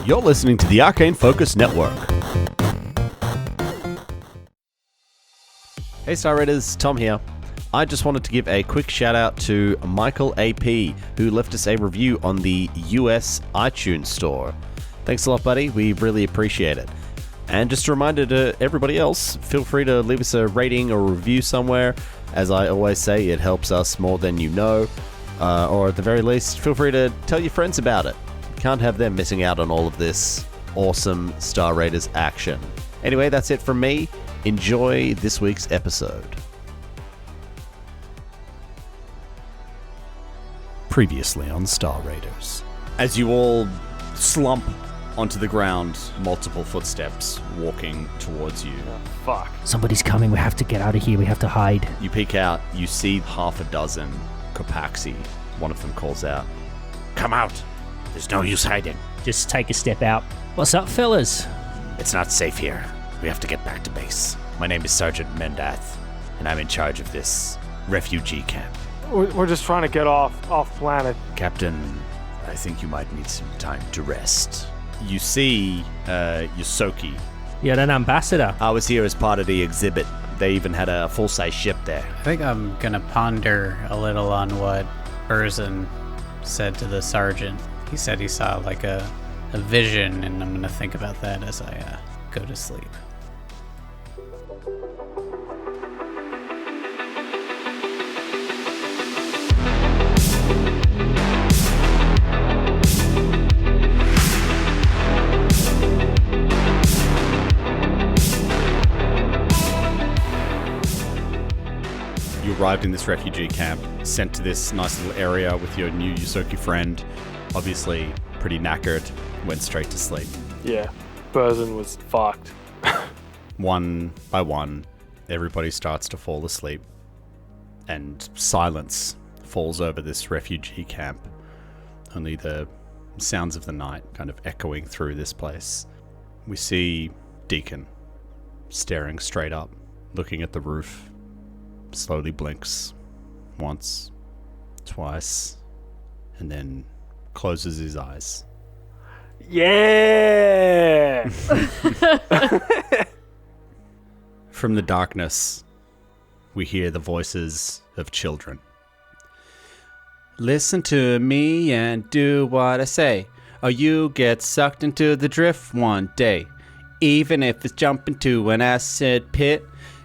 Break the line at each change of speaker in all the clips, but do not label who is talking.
You're listening to the Arcane Focus Network. Hey Star Raiders, Tom here. I just wanted to give a quick shout out to Michael AP, who left us a review on the US iTunes store. Thanks a lot, buddy. We really appreciate it. And just a reminder to everybody else, feel free to leave us a rating or review somewhere. As I always say, it helps us more than you know. Or at the very least, feel free to tell your friends about it. Can't have them missing out on all of this awesome Star Raiders action. Anyway, that's it from me. Enjoy this week's episode. Previously on Star Raiders. As you all slump onto the ground, multiple footsteps walking towards you.
Oh, fuck.
Somebody's coming. We have to get out of here. We have to hide.
You peek out. You see half a dozen Copaxi. One of them calls out, "Come out. There's no use hiding."
Just take a step out. What's up, fellas?
"It's not safe here. We have to get back to base. My name is Sergeant Mendath, and I'm in charge of this refugee camp."
We're just trying to get off planet.
"Captain, I think you might need some time to rest." You see Yosoki.
You're an ambassador.
I was here as part of the exhibit. They even had a full-size ship there.
I think I'm gonna ponder a little on what Berzin said to the sergeant. He said he saw like a vision, and I'm gonna think about that as I go to sleep.
You arrived in this refugee camp, sent to this nice little area with your new Yosoki friend. Obviously pretty knackered, went straight to sleep.
Yeah, Berzin was fucked.
One by one, everybody starts to fall asleep, and silence falls over this refugee camp. Only the sounds of the night kind of echoing through this place. We see Deacon staring straight up, looking at the roof. Slowly blinks once, twice, and then closes his eyes.
Yeah!
From the darkness, we hear the voices of children. "Listen to me and do what I say, or you get sucked into the drift one day. Even if it's jumping to an acid pit,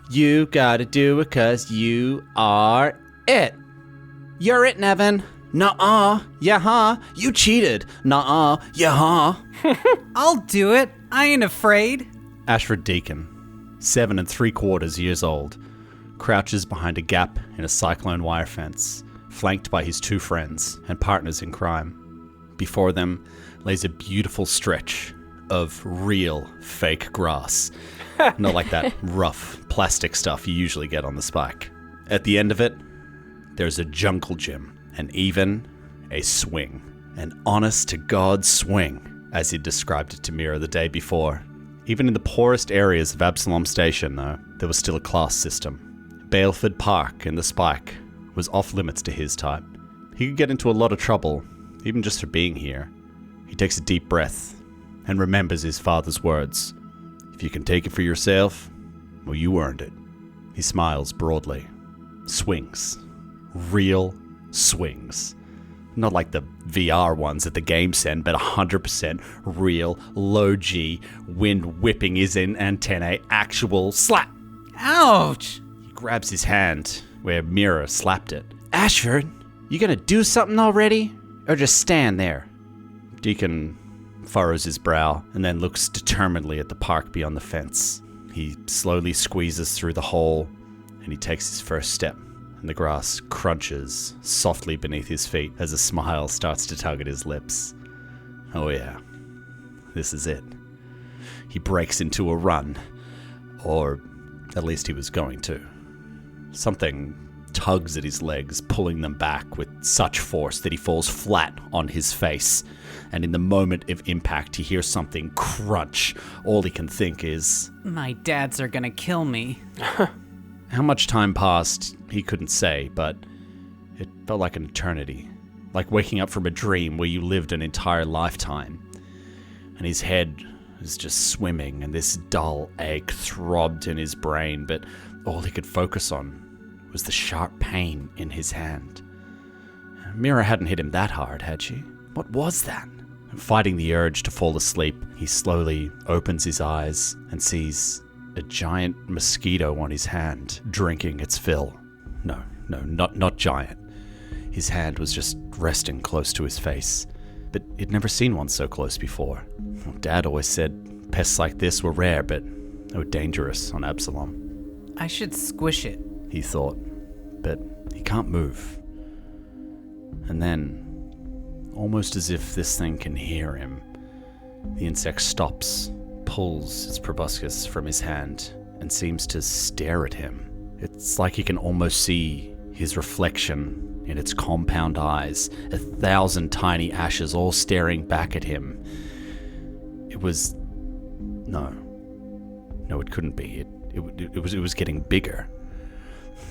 you gotta do it 'cause you are it." "You're it, Nevin." "Nuh-uh, yeah-huh, you cheated." "Nuh-uh, yeah-huh."
I'll do it. I ain't afraid.
Ashford Deacon, 7 3/4 years old, crouches behind a gap in a cyclone wire fence, flanked by his 2 friends and partners in crime. Before them lays a beautiful stretch of real fake grass. Not like that rough plastic stuff you usually get on the spike. At the end of it, there's a jungle gym and even a swing. An honest-to-God swing, as he described it to Mira the day before. Even in the poorest areas of Absalom Station, though, there was still a class system. Baleford Park in the Spike was off-limits to his type. He could get into a lot of trouble, even just for being here. He takes a deep breath and remembers his father's words. "If you can take it for yourself, well, you earned it." He smiles broadly. Swings. Real swings. Not like the VR ones that the game send, but 100% real, low-G, wind whipping his antennae, actual slap.
Ouch!
He grabs his hand where Mira slapped it. "Ashford, you gonna do something already? Or just stand there?" Deacon furrows his brow and then looks determinedly at the park beyond the fence. He slowly squeezes through the hole and he takes his first step, and the grass crunches softly beneath his feet as a smile starts to tug at his lips. Oh yeah, this is it. He breaks into a run, or at least he was going to. Something tugs at his legs, pulling them back with such force that he falls flat on his face. And in the moment of impact, he hears something crunch. All he can think is,
My dads are gonna kill me.
How much time passed, he couldn't say, but it felt like an eternity. Like waking up from a dream where you lived an entire lifetime. and his head was just swimming, and this dull ache throbbed in his brain, but all he could focus on was the sharp pain in his hand. Mira hadn't hit him that hard, had she? What was that? Fighting the urge to fall asleep, he slowly opens his eyes and sees a giant mosquito on his hand, drinking its fill. No, not giant. His hand was just resting close to his face, but he'd never seen one so close before. Dad always said pests like this were rare, but they were dangerous on Absalom.
I should squish it,
he thought, but he can't move. And then, almost as if this thing can hear him, the insect stops, pulls its proboscis from his hand, and seems to stare at him. It's like he can almost see his reflection in its compound eyes, 1,000 tiny ashes all staring back at him. It was... No, it couldn't be. It was getting bigger.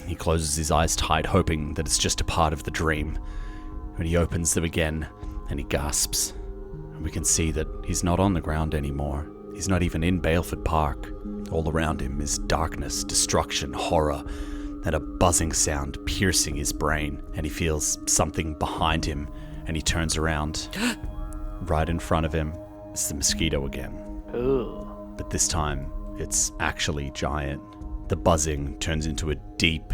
He closes his eyes tight, hoping that it's just a part of the dream. When he opens them again, and he gasps. And we can see that he's not on the ground anymore. He's not even in Baleford Park. All around him is darkness, destruction, horror, and a buzzing sound piercing his brain. And he feels something behind him, and he turns around. Right in front of him is the mosquito again.
Ugh.
But this time, it's actually giant. The buzzing turns into a deep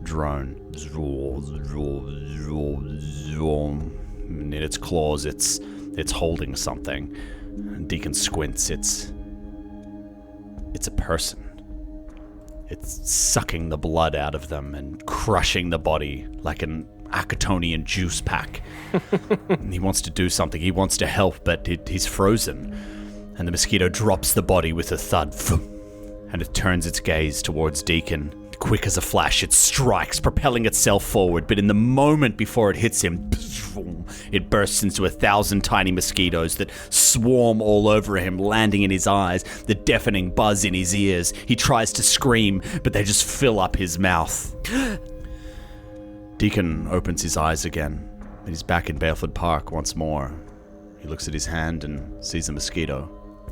drone. And in its claws, it's holding something. Deacon squints. It's a person. It's sucking the blood out of them and crushing the body like an Acatonian juice pack. He wants to do something. He wants to help, but he's frozen. And the mosquito drops the body with a thud. And it turns its gaze towards Deacon. Quick as a flash, it strikes, propelling itself forward, but in the moment before it hits him, it bursts into 1,000 tiny mosquitoes that swarm all over him, landing in his eyes, the deafening buzz in his ears. He tries to scream, but they just fill up his mouth. Deacon opens his eyes again, and he's back in Baleford Park once more. He looks at his hand and sees a mosquito.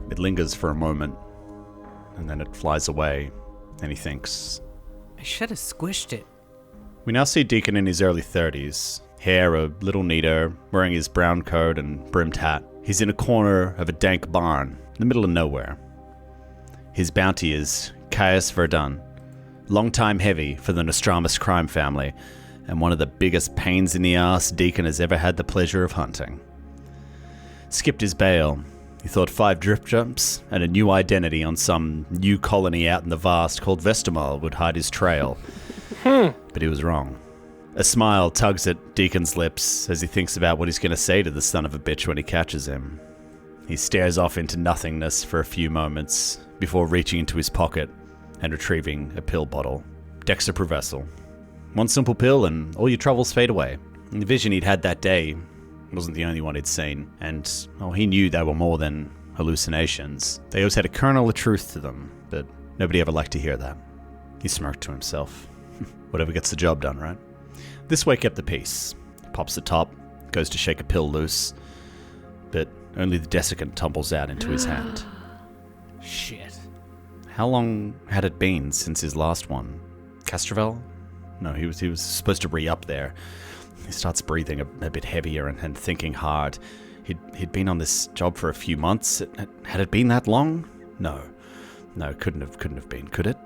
It lingers for a moment, and then it flies away, and he thinks,
I should have squished it.
We now see Deacon in his early 30s, hair a little neater, wearing his brown coat and brimmed hat. He's in a corner of a dank barn, in the middle of nowhere. His bounty is Caius Verdun, longtime heavy for the Nostramus crime family, and one of the biggest pains in the ass Deacon has ever had the pleasure of hunting. Skipped his bail. He thought 5 drip jumps and a new identity on some new colony out in the vast called Vestamal would hide his trail. But he was wrong. A smile tugs at Deacon's lips as he thinks about what he's going to say to the son of a bitch when he catches him. He stares off into nothingness for a few moments before reaching into his pocket and retrieving a pill bottle. Dextromethorphan. One simple pill and all your troubles fade away. And the vision he'd had that day wasn't the only one he'd seen, and he knew they were more than hallucinations. They always had a kernel of truth to them, but nobody ever liked to hear that. He smirked to himself. Whatever gets the job done, right? This way kept the peace. Pops the top, goes to shake a pill loose, but only the desiccant tumbles out into his hand.
Shit.
How long had it been since his last one? Castrovel? No, he was supposed to re-up there. He starts breathing a bit heavier and thinking hard. He'd been on this job for a few months. Had it been that long? No, couldn't have been, could it?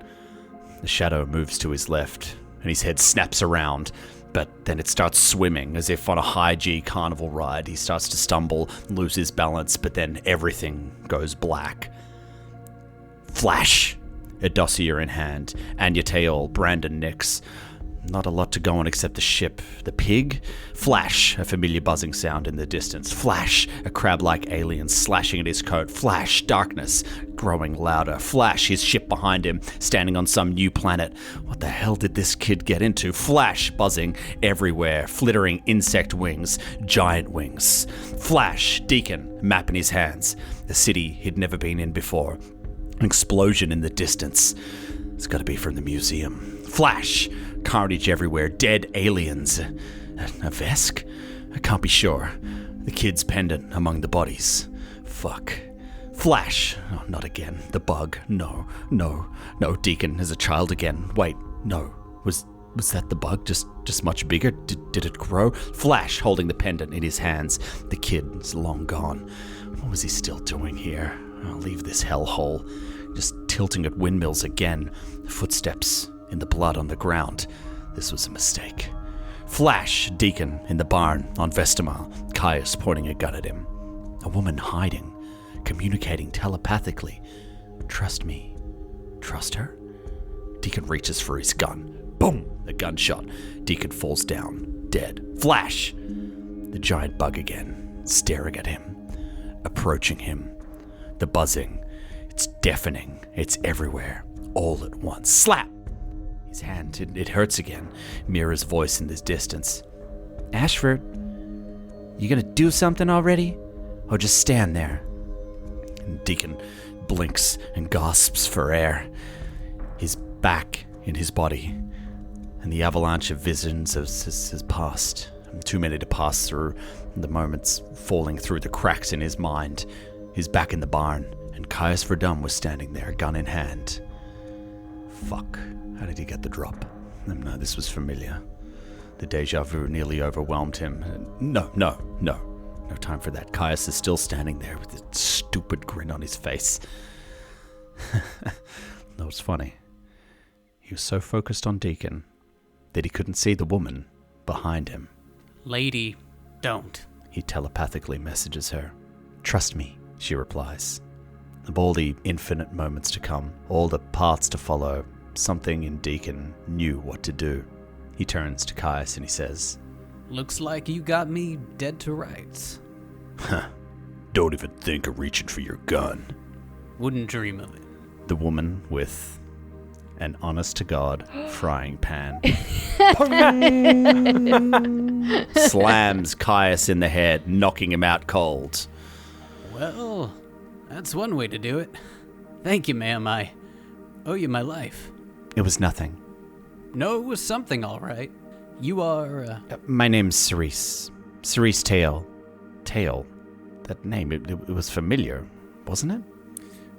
The shadow moves to his left, and his head snaps around, but then it starts swimming as if on a high-G carnival ride. He starts to stumble, lose his balance, but then everything goes black. Flash! A dossier in hand, Anya Teol, Brandon Nix. Not a lot to go on except the ship. The pig? Flash, a familiar buzzing sound in the distance. Flash, a crab-like alien slashing at his coat. Flash, darkness, growing louder. Flash, his ship behind him, standing on some new planet. What the hell did this kid get into? Flash, buzzing everywhere, flittering insect wings, giant wings. Flash, Deacon, map in his hands. A city he'd never been in before. An explosion in the distance. It's gotta be from the museum. Flash! Carnage everywhere. Dead aliens. A Vesk? I can't be sure. The kid's pendant among the bodies. Fuck. Flash! Oh, not again. The bug. No. Deacon is a child again. Wait, no. Was that the bug? Just much bigger? Did it grow? Flash, holding the pendant in his hands. The kid's long gone. What was he still doing here? I'll leave this hellhole. Just tilting at windmills again. Footsteps in the blood on the ground. This was a mistake. Flash, Deacon in the barn on Vestamal. Caius pointing a gun at him. A woman hiding. Communicating telepathically. Trust me. Trust her? Deacon reaches for his gun. Boom! A gunshot. Deacon falls down. Dead. Flash! The giant bug again. Staring at him. Approaching him. The buzzing. It's deafening. It's everywhere. All at once. Slap! His hand. It hurts again. Mira's voice in the distance. Ashford, you gonna do something already? Or just stand there? Deacon blinks and gasps for air. He's back in his body, and the avalanche of visions has passed. Too many to pass through, the moments falling through the cracks in his mind. He's back in the barn, and Caius Verdum was standing there, gun in hand. Fuck, how did he get the drop? No, this was familiar. The deja vu nearly overwhelmed him. No time for that. Caius is still standing there with a stupid grin on his face. That was funny. He was so focused on Deacon that he couldn't see the woman behind him.
Lady, don't.
He telepathically messages her. Trust me, she replies. Of all the infinite moments to come, all the paths to follow, something in Deacon knew what to do. He turns to Caius and he says,
Looks like you got me dead to rights.
Don't even think of reaching for your gun.
Wouldn't dream of it.
The woman with an honest-to-God frying pan slams Caius in the head, knocking him out cold.
Well, that's one way to do it. Thank you, ma'am. I owe you my life.
It was nothing.
No, it was something, all right. You are,
My name's Cerise. Cerise Tail. Tail. That name, it was familiar, wasn't it?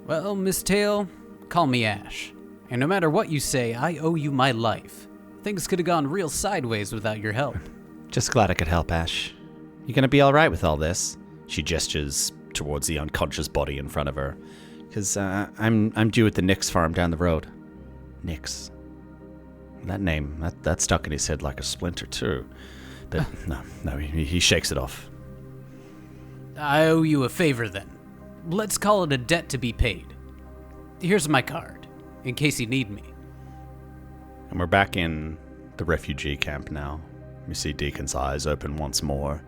Well, Miss Tail, call me Ash. And no matter what you say, I owe you my life. Things could have gone real sideways without your help.
Just glad I could help, Ash. You gonna be alright with all this? She gestures towards the unconscious body in front of her. Because I'm due at the Nix farm down the road. Nix. That name, that stuck in his head like a splinter too. But no, he shakes it off.
I owe you a favor then. Let's call it a debt to be paid. Here's my card, in case you need me.
And we're back in the refugee camp now. We see Deacon's eyes open once more.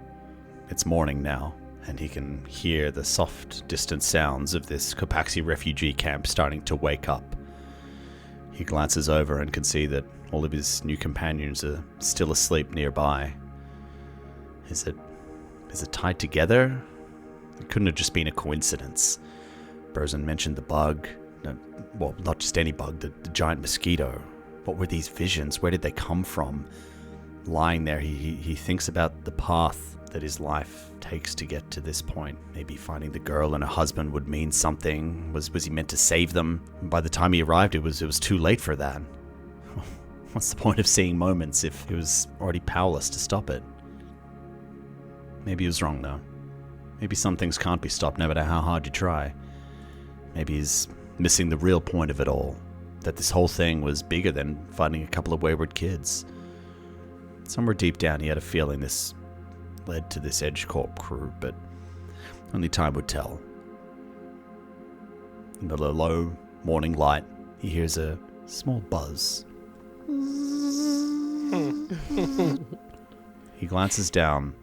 It's morning now, and he can hear the soft, distant sounds of this Copaxi refugee camp starting to wake up. He glances over and can see that all of his new companions are still asleep nearby. Is it tied together? It couldn't have just been a coincidence. Burzin mentioned the bug. Well, not just any bug, the giant mosquito. What were these visions? Where did they come from? Lying there, he thinks about the path that his life takes to get to this point. Maybe finding the girl and her husband would mean something. Was he meant to save them? By the time he arrived, it was too late for that. What's the point of seeing moments if he was already powerless to stop it? Maybe he was wrong, though. Maybe some things can't be stopped, no matter how hard you try. Maybe he's missing the real point of it all. That this whole thing was bigger than finding a couple of wayward kids. Somewhere deep down, he had a feeling this led to this Edge Corp crew, but only time would tell. In the low morning light, he hears a small buzz. He glances down,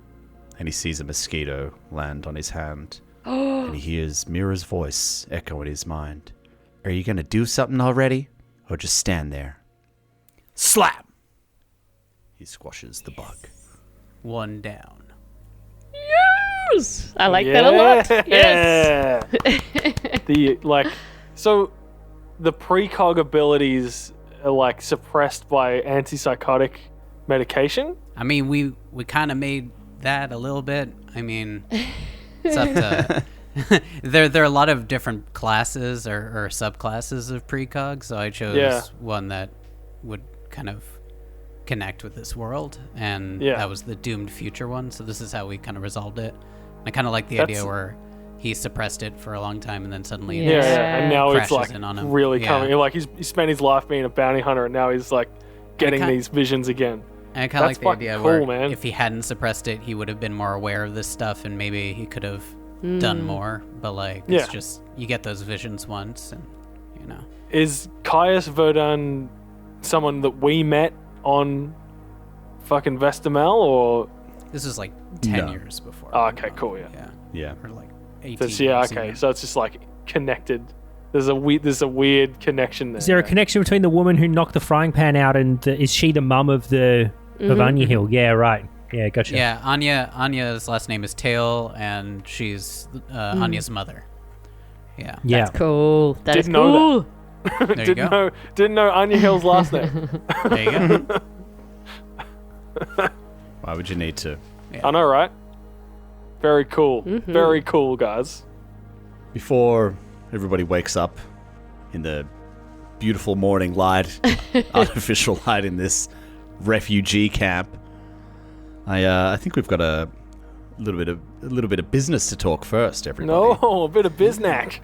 and he sees a mosquito land on his hand. And he hears Mira's voice echo in his mind. Are you gonna do something already? Or just stand there? Slap! He squashes the bug.
One down.
Yes! I like that a lot. Yes!
So the precog abilities are suppressed by antipsychotic medication?
I mean, we kind of made that a little bit. I mean, it's up to There are a lot of different classes or subclasses of precog, so I chose one that would kind of connect with this world, and that was the doomed future one. So this is how we kind of resolved it. I kind of like the idea where he suppressed it for a long time, and then suddenly
and now it's
crashes
like
in on him.
really coming. Like he spent his life being a bounty hunter, and now he's like getting these visions again.
And I kind of like the idea
cool,
where
man.
if he hadn't suppressed it, he would have been more aware of this stuff, and maybe he could have done more. But like, it's just you get those visions once, and you know.
Is Caius Verdun someone that we met on fucking Vestamel, or
this was like 10 years before?
Oh, okay, cool,
Yeah.
Or like 18
That's,
years
okay.
even.
So it's just like connected. There's a weird connection there.
Is there a connection between the woman who knocked the frying pan out and is she the mum of of Anya Hill? Yeah, right. Yeah, gotcha.
Yeah, Anya's last name is Tail, and she's Anya's mother. Yeah.
Yeah.
That's cool. That is
Didn't know
cool.
There you go.
Didn't know Anya Hill's last name.
There you go.
Why would you need to?
I know, right? Very cool. Very cool, guys.
Before everybody wakes up in the beautiful morning light, artificial light in this refugee camp, I think we've got a little bit of business to talk first. Everybody,
No, a bit of biznack.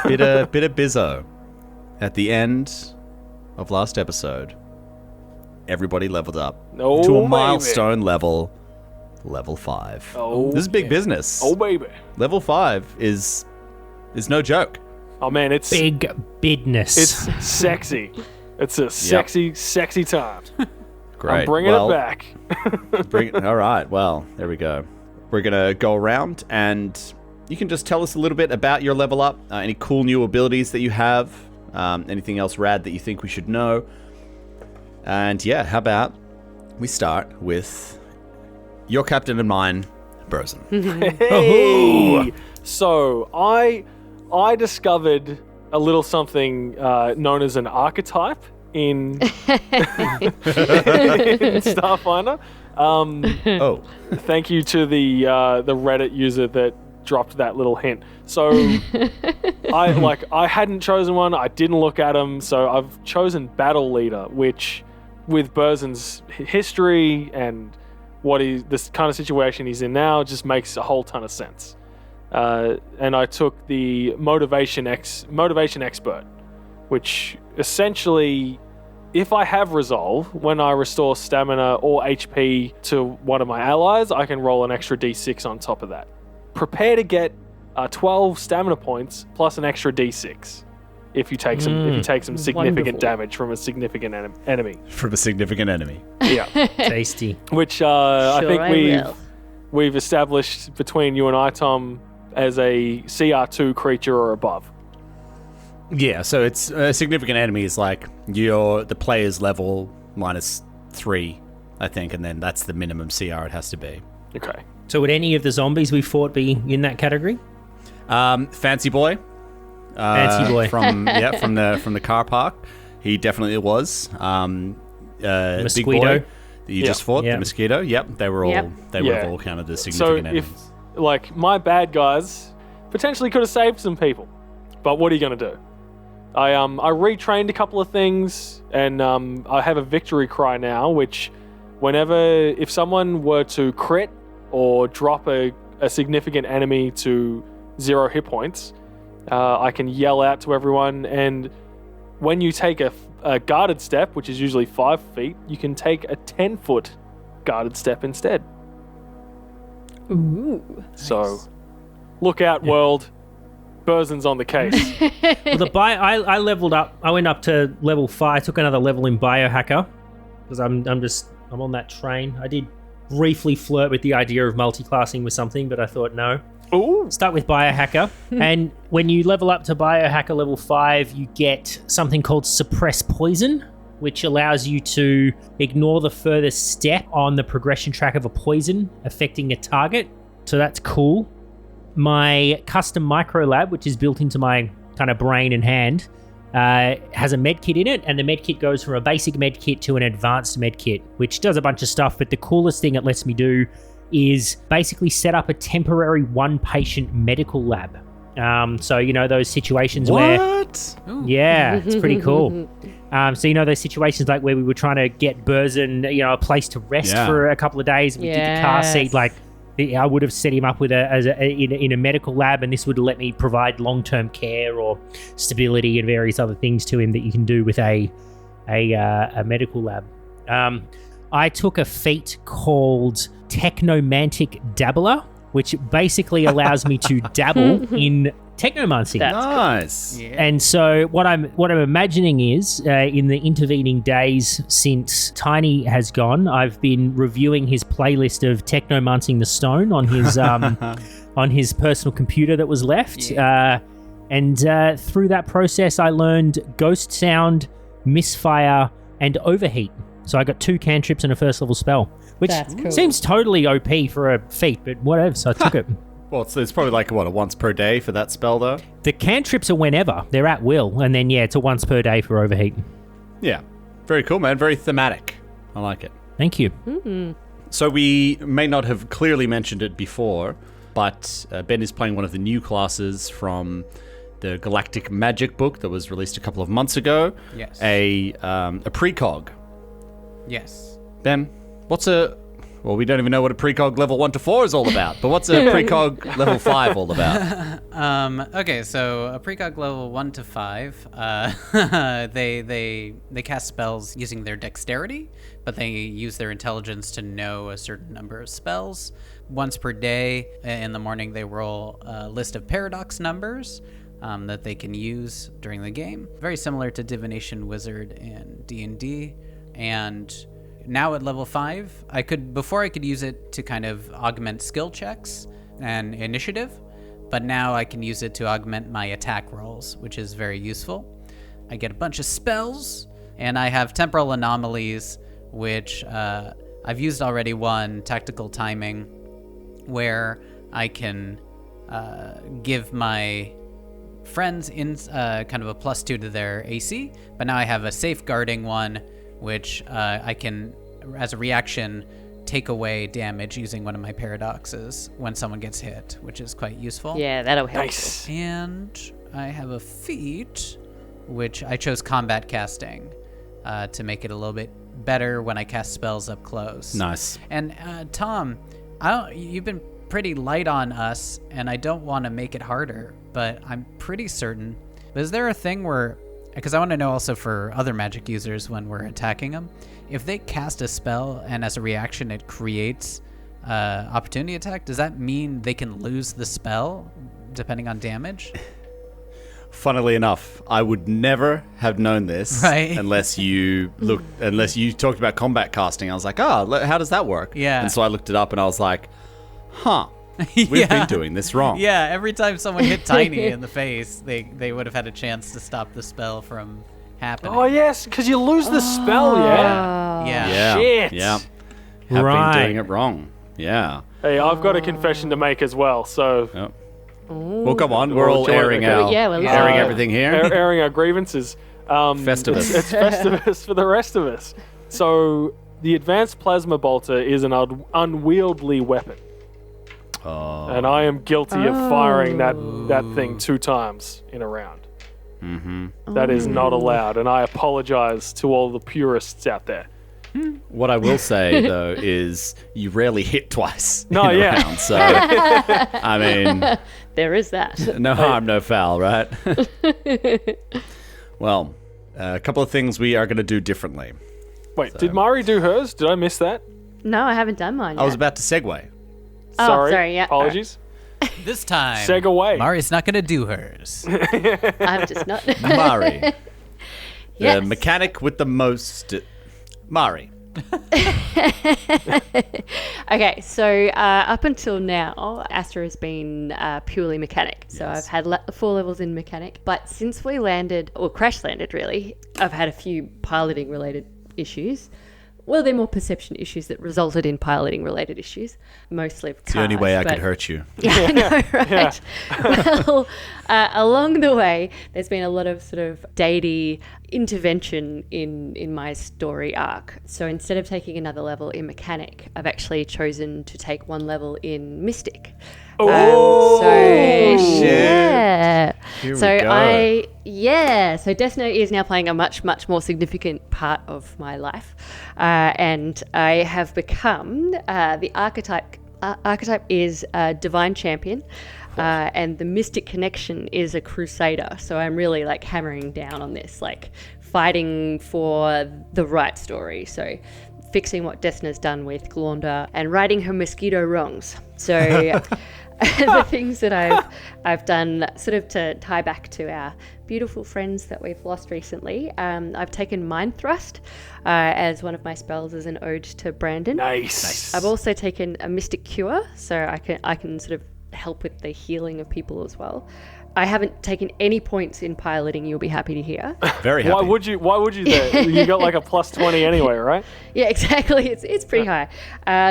bit of bizzo. At the end of last episode, everybody leveled up
No,
to a
baby.
milestone level 5.
Oh,
This is big business.
Oh, baby.
Level 5 is no joke.
Oh, man, it's
Big business.
it's sexy. It's a sexy time.
Great.
I'm bringing it back.
All right. Well, there we go. We're going to go around and you can just tell us a little bit about your level up, any cool new abilities that you have, anything else rad that you think we should know. And yeah, how about we start with your captain and mine, Burzin.
Hey! So I discovered a little something known as an archetype in Starfinder.
Oh.
Thank you to the Reddit user that dropped that little hint. So I hadn't chosen one. I didn't look at them. So I've chosen Battle Leader, which with Burzin's history and this kind of situation he's in now just makes a whole ton of sense. And I took the motivation expert, which essentially, if I have resolve, when I restore stamina or HP to one of my allies, I can roll an extra d6 on top of that. Prepare to get 12 stamina points plus an extra d6 if you take some significant
Wonderful.
damage from a significant enemy.
From a significant enemy.
Yeah,
Tasty.
which I
Sure
think
I will.
we've established between you and I, Tom, as a CR2 creature or above.
Yeah, so it's a significant enemy is like the player's level -3, I think, and then that's the minimum CR it has to be.
Okay.
So would any of the zombies we fought be in that category?
Fancy boy.
Fancy boy.
from the car park. He definitely was. Big
Mosquito.
boy that you just fought,
Yeah.
the mosquito. Yep, they were all
Yep.
they would have all counted as
So
significant
if
enemies.
my bad guys potentially could have saved some people, but what are you gonna do? I retrained a couple of things, and I have a victory cry now, which if someone were to crit or drop a significant enemy to 0 hit points, I can yell out to everyone, and when you take a guarded step, which is usually 5 feet, you can take a 10-foot guarded step instead.
Ooh.
So, look out, world. Burzin's on the case.
Well, I leveled up. I went up to level 5. Took another level in biohacker because I'm on that train. I did briefly flirt with the idea of multi-classing with something, but I thought no.
Ooh.
Start with biohacker, and when you level up to biohacker level 5, you get something called suppress poison, which allows you to ignore the furthest step on the progression track of a poison affecting a target. So that's cool. My custom micro lab, which is built into my kind of brain and hand, has a med kit in it, and the med kit goes from a basic med kit to an advanced med kit, which does a bunch of stuff, but the coolest thing it lets me do is basically set up a temporary one-patient medical lab. So, those situations where...
What?
Yeah, it's pretty cool. So, those situations like where we were trying to get Burzin, a place to rest for a couple of days. We did the car seat, like... I would have set him up with in a medical lab, and this would let me provide long-term care or stability and various other things to him that you can do with a medical lab. I took a feat called Technomantic Dabbler, which basically allows me to dabble in technomancy.
Nice.
Yeah.
And so what I'm imagining is in the intervening days since Tiny has gone, I've been reviewing his playlist of Technomancing the Stone on his on his personal computer that was left. And through that process, I learned Ghost Sound, Misfire, and Overheat. So I got 2 cantrips and a first level spell, which
Cool.
seems totally OP for a feat, but whatever. So I took it.
Well, it's probably like, a once per day for that spell, though?
The cantrips are whenever. They're at will. And then, it's a once per day for Overheat.
Yeah. Very cool, man. Very thematic. I like it.
Thank you.
Mm-hmm.
So we may not have clearly mentioned it before, but Ben is playing one of the new classes from the Galactic Magic book that was released a couple of months ago.
Yes.
A precog.
Yes.
Ben, well, we don't even know what a precog level 1 to 4 is all about, but what's a precog level 5 all about?
Okay, so a precog level 1 to 5, they cast spells using their dexterity, but they use their intelligence to know a certain number of spells. Once per day, in the morning, they roll a list of paradox numbers that they can use during the game. Very similar to Divination Wizard and D&D, and now at level 5, before I could use it to kind of augment skill checks and initiative, but now I can use it to augment my attack rolls, which is very useful. I get a bunch of spells, and I have temporal anomalies, which I've used already one, tactical timing, where I can give my friends in kind of a +2 to their AC, but now I have a safeguarding one, which I can, as a reaction, take away damage using one of my paradoxes when someone gets hit, which is quite useful.
Yeah, that'll help.
Nice.
And I have a feat, which I chose combat casting to make it a little bit better when I cast spells up close.
Nice.
And Tom, you've been pretty light on us, and I don't want to make it harder, but I'm pretty certain. But is there a thing where... Because I want to know also for other magic users when we're attacking them, if they cast a spell and as a reaction it creates opportunity attack, does that mean they can lose the spell depending on damage?
Funnily enough, I would never have known this unless you talked about combat casting. I was like, how does that work?
Yeah.
And so I looked it up and I was like, we've been doing this wrong.
Yeah, every time someone hit Tiny in the face, they would have had a chance to stop the spell from happening.
Oh, yes, because you lose the spell, yeah?
Yeah.
Shit.
Yeah. Have been doing it wrong. Yeah.
Hey, I've got a confession to make as well, so...
Yep. Well, come on. We're all airing everything here.
Airing our grievances.
Festivus.
It's Festivus for the rest of us. So, the Advanced Plasma Bolter is an unwieldy weapon. And I am guilty of firing that thing 2 times in a round.
Mm-hmm.
That is not allowed, and I apologize to all the purists out there.
What I will say, though, is you rarely hit twice in a round. So, I mean...
There is that.
No harm, no foul, right? Well, a couple of things we are going to do differently.
Wait, did Mari do hers? Did I miss that?
No, I haven't done mine yet.
I was about to segue.
Sorry, yeah.
Apologies.
This time,
Seg away.
Mari's not going to do hers.
I'm just not.
Mari.
Yes.
The mechanic with the most... Mari.
Okay, so up until now, Astra has been purely mechanic. So I've had 4 levels in mechanic. But since we landed, or crash landed really, I've had a few piloting related issues. Well, they're more perception issues that resulted in piloting related issues, mostly of cars.
It's the only way I could hurt you.
Yeah, I know, right? Yeah. Well, along the way, there's been a lot of sort of deity intervention in my story arc. So instead of taking another level in mechanic, I've actually chosen to take 1 level in mystic.
Oh,
so,
shit.
Yeah.
Here
So
we go.
So Desna is now playing a much, much more significant part of my life. And I have become the archetype. Archetype is a divine champion. And the mystic connection is a crusader. So I'm really like hammering down on this, like fighting for the right story. So fixing what Desna's done with Glornda and righting her mosquito wrongs. So the things that I've done sort of to tie back to our beautiful friends that we've lost recently. I've taken Mind Thrust as one of my spells as an ode to Brandon.
Nice.
I've also taken a Mystic Cure, so I can sort of help with the healing of people as well. I haven't taken any points in piloting, you'll be happy to hear.
Very happy.
Why would you there? You got like a plus 20 anyway, right?
Yeah, exactly. It's pretty high.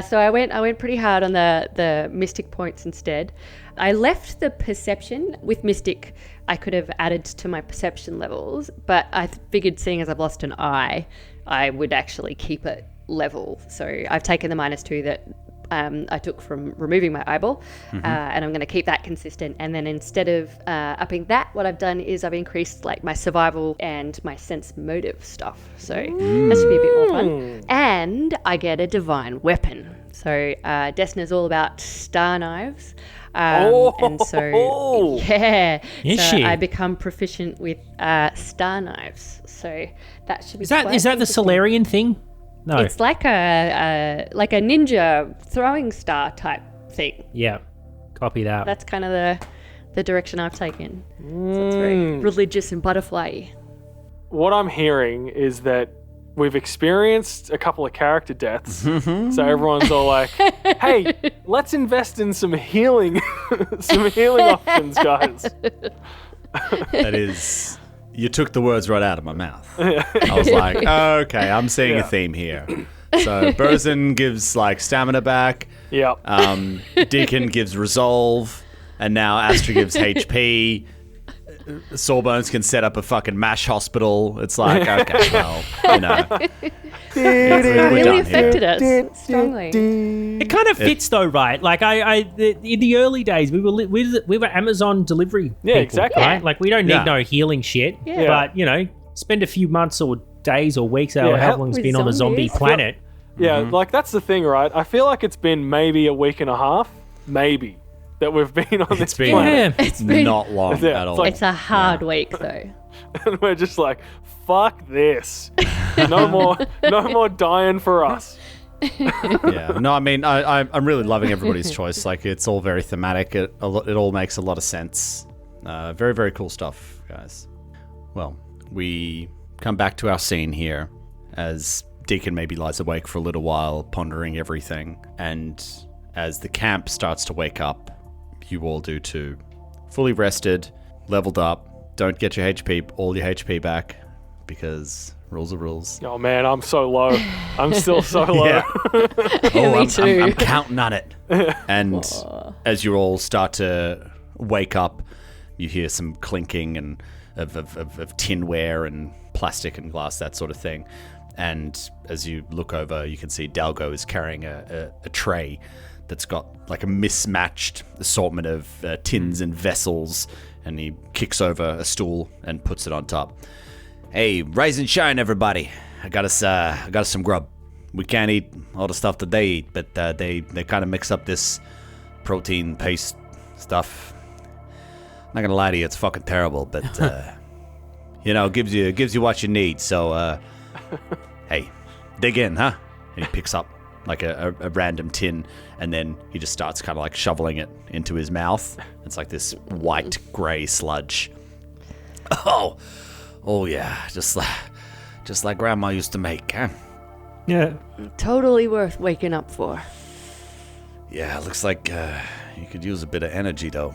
So I went pretty hard on the Mystic points instead. I left the perception with Mystic. I could have added to my perception levels, but I figured seeing as I've lost an eye, I would actually keep it level. So I've taken the -2 that I took from removing my eyeball, and I'm going to keep that consistent. And then instead of upping that, what I've done is I've increased like my survival and my sense motive stuff. So that should be a bit more fun. And I get a divine weapon. So Desna's all about star knives. And so
Is
so
she?
I become proficient with star knives. So that should be
Is that the
interesting.
Solarian thing? No.
It's like a ninja throwing star type thing.
Yeah. Copy that.
That's kind of the direction I've taken. So it's very religious and butterfly-y.
What I'm hearing is that we've experienced a couple of character deaths, so everyone's all like, "Hey, let's invest in some healing, some healing options, guys."
That is... You took the words right out of my mouth. I was like, okay, I'm seeing a theme here. So Burzin gives like stamina back.
Yep.
Deacon gives resolve. And now Astra gives HP. Sawbones can set up a fucking MASH hospital. It's like, okay, well, you know.
It
we're
really
done
affected
here.
us strongly.
It kind of fits though, right? Like in the early days, we were Amazon delivery people,
exactly.
right? Like we don't need
Yeah.
no healing shit,
Yeah.
but you know, spend a few months or days or weeks,
Yeah,
how long it's
with
been on a zombie
zombies.
planet.
Yeah, like that's the thing, right? I feel like it's been maybe a week and a half, maybe, that we've been on this
been-
planet.
Yeah,
It's been,
Not long
Yeah,
at all.
it's like-
it's a hard week though.
And we're just like, fuck this. No more dying for us.
Yeah. No, I mean, I'm really loving everybody's choice. Like, it's all very thematic. It all makes a lot of sense. Very, very cool stuff, guys. Well, we come back to our scene here as Deacon maybe lies awake for a little while, pondering everything. And as the camp starts to wake up, you all do too. Fully rested, leveled up, don't get all your HP back, because rules are rules.
Oh man, I'm so low. I'm still so low.
Yeah.
Me too.
I'm counting on it. And as you all start to wake up, you hear some clinking and of tinware and plastic and glass, that sort of thing. And as you look over, you can see Dalgo is carrying a tray that's got like a mismatched assortment of tins and vessels, and he kicks over a stool and puts it on top. Hey, rise and shine, everybody! I got us some grub. We can't eat all the stuff that they eat, but they kind of mix up this protein paste stuff. Not gonna lie to you, it's fucking terrible, but gives you what you need. So hey, dig in, huh? And he picks up like a random tin, and then he just starts kind of like shoveling it into his mouth. It's like this white gray sludge. Oh yeah, just like Grandma used to make, huh?
yeah.
Totally worth waking up for.
Yeah, looks like you could use a bit of energy though.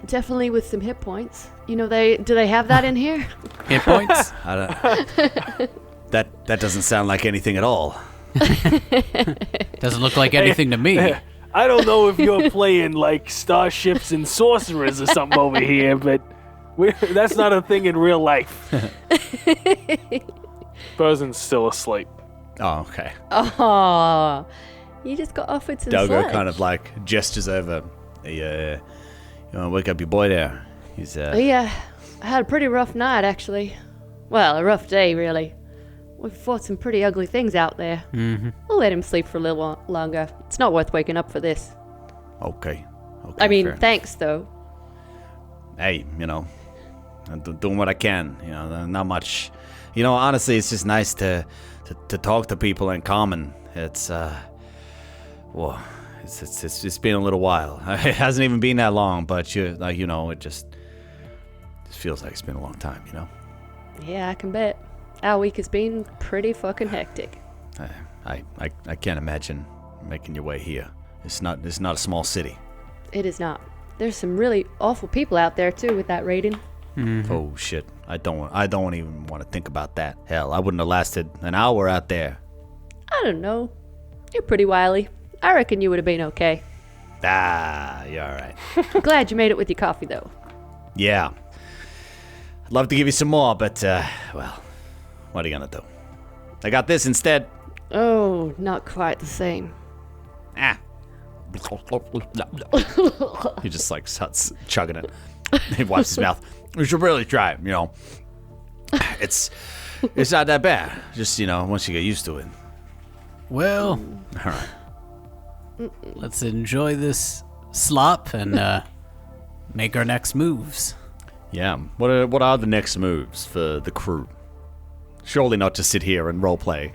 Definitely with some hit points. You know, do they have that in here?
Hit points?
I don't, that doesn't sound like anything at all.
Doesn't look like anything to me.
I don't know if you're playing like starships and sorcerers or something over here, but that's not a thing in real life. Burzin's still asleep.
Oh, okay.
Oh, you just got offered some
Dalgo
sludge.
kind of like gestures over. Hey, you want to wake up your boy there? He's
Oh yeah, I had a pretty rough night, actually. Well, a rough day, really. We've fought some pretty ugly things out there.
Mm-hmm.
I'll let him sleep for a little longer. It's not worth waking up for this.
Okay.
I mean,
fair
thanks, though.
Hey, I'm doing what I can. Not much. Honestly, it's just nice to talk to people in common. It's it's been a little while. It hasn't even been that long, but it just feels like it's been a long time.
Yeah, I can bet. Our week has been pretty fucking hectic.
I can't imagine making your way here. It's not a small city.
It is not. There's some really awful people out there too with that raiding.
Mm-hmm.
Oh shit! I don't even want to think about that. Hell, I wouldn't have lasted an hour out there.
I don't know. You're pretty wily. I reckon you would have been okay.
You're all right.
Glad you made it with your coffee though.
Yeah. I'd love to give you some more, but well, what are you gonna do? I got this instead.
Oh, not quite the same.
He just starts chugging it. He wipes his mouth. You should really try it, It's not that bad. Just, once you get used to it.
Well,
All right.
let's enjoy this slop and make our next moves.
Yeah. What are the next moves for the crew? Surely not to sit here and roleplay.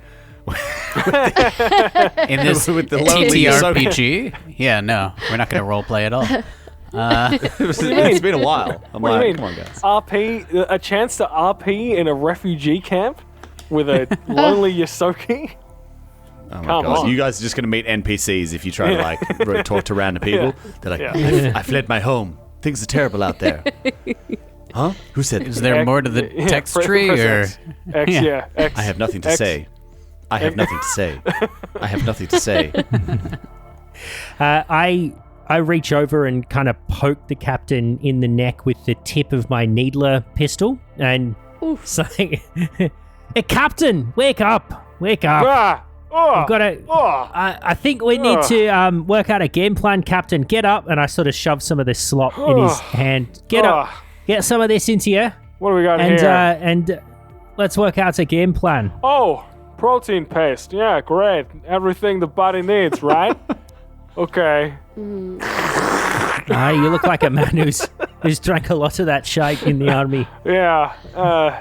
In this
With the lonely
TTRPG? Yeah, no, we're not going to roleplay at all.
It's been a while. I'm
What do you
like,
mean?
come on, guys.
RP, a chance to RP in a refugee camp with a lonely Yosoki?
Oh my
Come
God.
on.
You guys are just going to meet NPCs if you try to talk to random people. They're like, I fled my home. Things are terrible out there. Huh? Who said
Is there more to the text
press
tree, or
X. X, yeah. X.
I have nothing to
X.
say. I have nothing to say. I have nothing to say.
I reach over and kind of poke the captain in the neck with the tip of my needler pistol and say, "Hey, Captain, wake up! Wake up! We've got to. I think we need to work out a game plan, Captain. Get up!" And I sort of shove some of this slop in his hand. Get up! Get some of this into you.
What do we got
And
here?
and let's work out a game plan.
Oh, protein paste. Yeah, great. Everything the body needs, right? Okay.
You look like a man who's drank a lot of that shite in the army.
Yeah,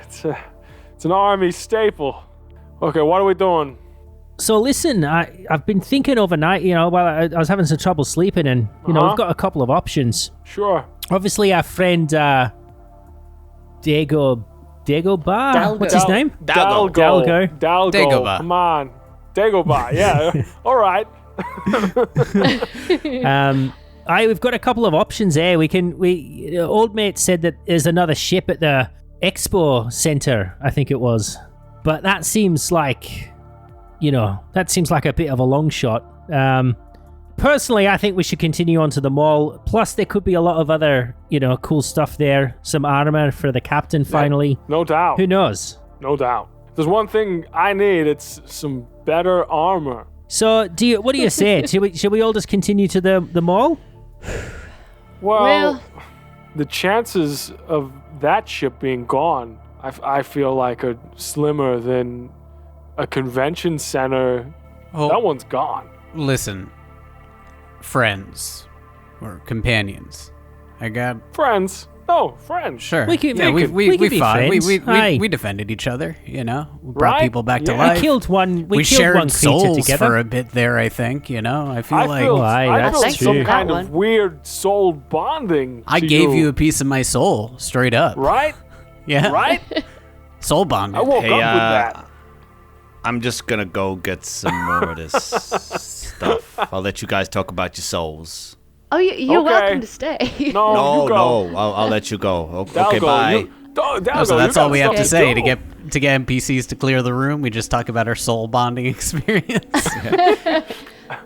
it's an army staple. Okay, what are we doing?
So listen, I've been thinking overnight, while I was having some trouble sleeping, and, we've got a couple of options.
Sure.
Obviously, our friend Dagobah?
Dalgo.
What's his name?
Dalgo.
Dagobah.
Come on. Dagobah, yeah. All right.
We've got a couple of options there. Old mate said that there's another ship at the Expo Center, I think it was. But that seems like, a bit of a long shot. Personally, I think we should continue on to the mall. Plus, there could be a lot of other, cool stuff there. Some armor for the captain, finally.
No doubt.
Who knows?
No doubt. There's one thing I need. It's some better armor.
So, what do you say? Should we all just continue to the mall?
Well, the chances of that ship being gone, I feel like are slimmer than a convention center.
Oh.
That one's gone.
Listen, friends or companions. I got
Friends. No, friends.
sure.
We could-
yeah,
we
we
could be
fought.
friends. Aye.
We defended each other. We brought
Right?
people back to
Yeah.
life.
We killed one
shared
creature
souls
together.
for a bit there. I think. I feel
I
like
feel,
aye,
I
that's
feel some
true.
kind
That
of
one.
weird soul bonding.
I
to
gave you a piece of my soul, straight up.
right,
Yeah.
right.
Soul bonded.
I woke
Hey,
up with that.
I'm just going to go get some more of this stuff. I'll let you guys talk about your souls.
Oh, you're
Okay.
welcome to stay.
No,
No,
you go.
no, I'll let you go. Okay,
Dalgo,
bye.
Dalgo,
So
you
that's
got
all we have to
stuff
say
do.
to get NPCs to clear the room. We just talk about our soul bonding experience.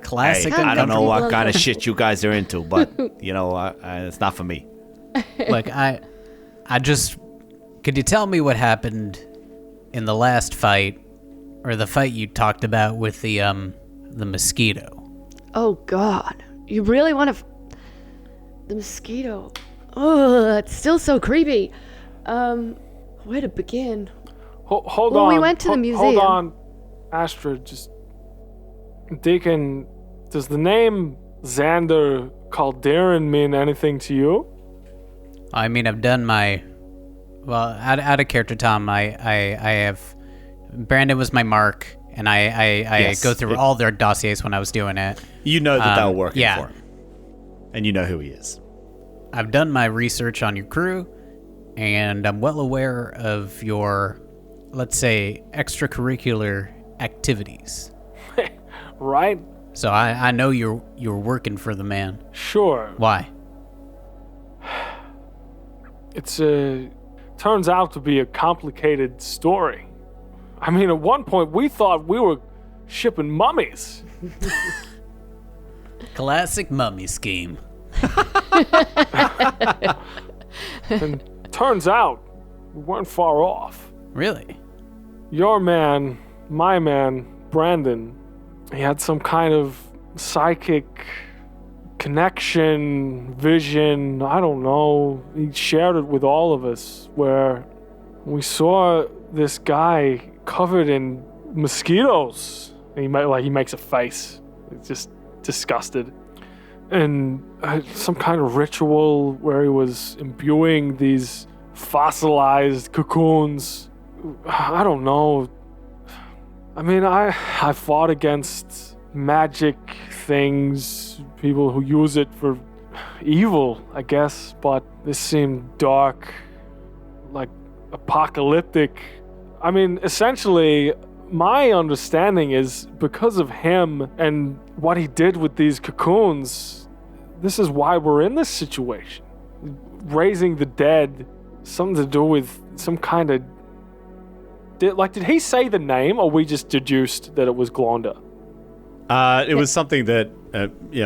Classic.
Hey, I don't know what
uncomfortable.
kind of shit you guys are into, but, it's not for me.
Look, I just could you tell me what happened in the last fight, or the fight you talked about with the mosquito?
Oh, God. You really want to... The mosquito. Oh, it's still so creepy. Where to begin?
Hold
Well,
on.
we went to the museum.
Hold on, Astrid. Just Deacon, does the name Xander Calderon mean anything to you?
I mean, I've done my... Well, out of character, Tom, I have... Brandon was my mark, and I go through all their dossiers when I was doing it.
You know that they were working
yeah.
for him. And you know who he is.
I've done my research on your crew, and I'm well aware of your, let's say, extracurricular activities.
Right?
So I know you're working for the man.
Sure.
Why?
It's turns out to be a complicated story. I mean, at one point we thought we were shipping mummies.
Classic mummy scheme.
And turns out we weren't far off.
Really?
Your man, my man, Brandon, he had some kind of psychic connection, vision, I don't know. He shared it with all of us, where we saw this guy covered in mosquitoes. And he makes a face. It's just disgusted. And some kind of ritual where he was imbuing these fossilized cocoons. I don't know. I mean, I fought against magic things, people who use it for evil, I guess, but this seemed dark, like apocalyptic. I mean, essentially, my understanding is because of him and what he did with these cocoons, this is why we're in this situation. Raising the dead, something to do with some kind of... Did he say the name, or we just deduced that it was Glonda?
It was something that,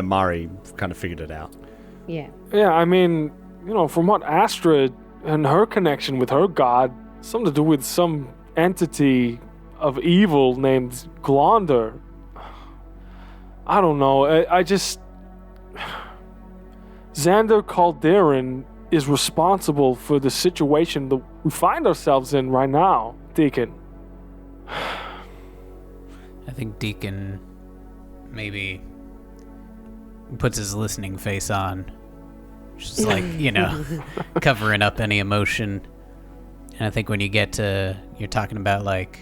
Mari kind of figured it out.
Yeah.
Yeah, I mean, from what Astrid and her connection with her god, something to do with some entity of evil named Glonder. I don't know. I just... Xander Calderon is responsible for the situation that we find ourselves in right now, Deacon.
I think Deacon maybe puts his listening face on. Just like, covering up any emotion. And I think when you get to, you're talking about like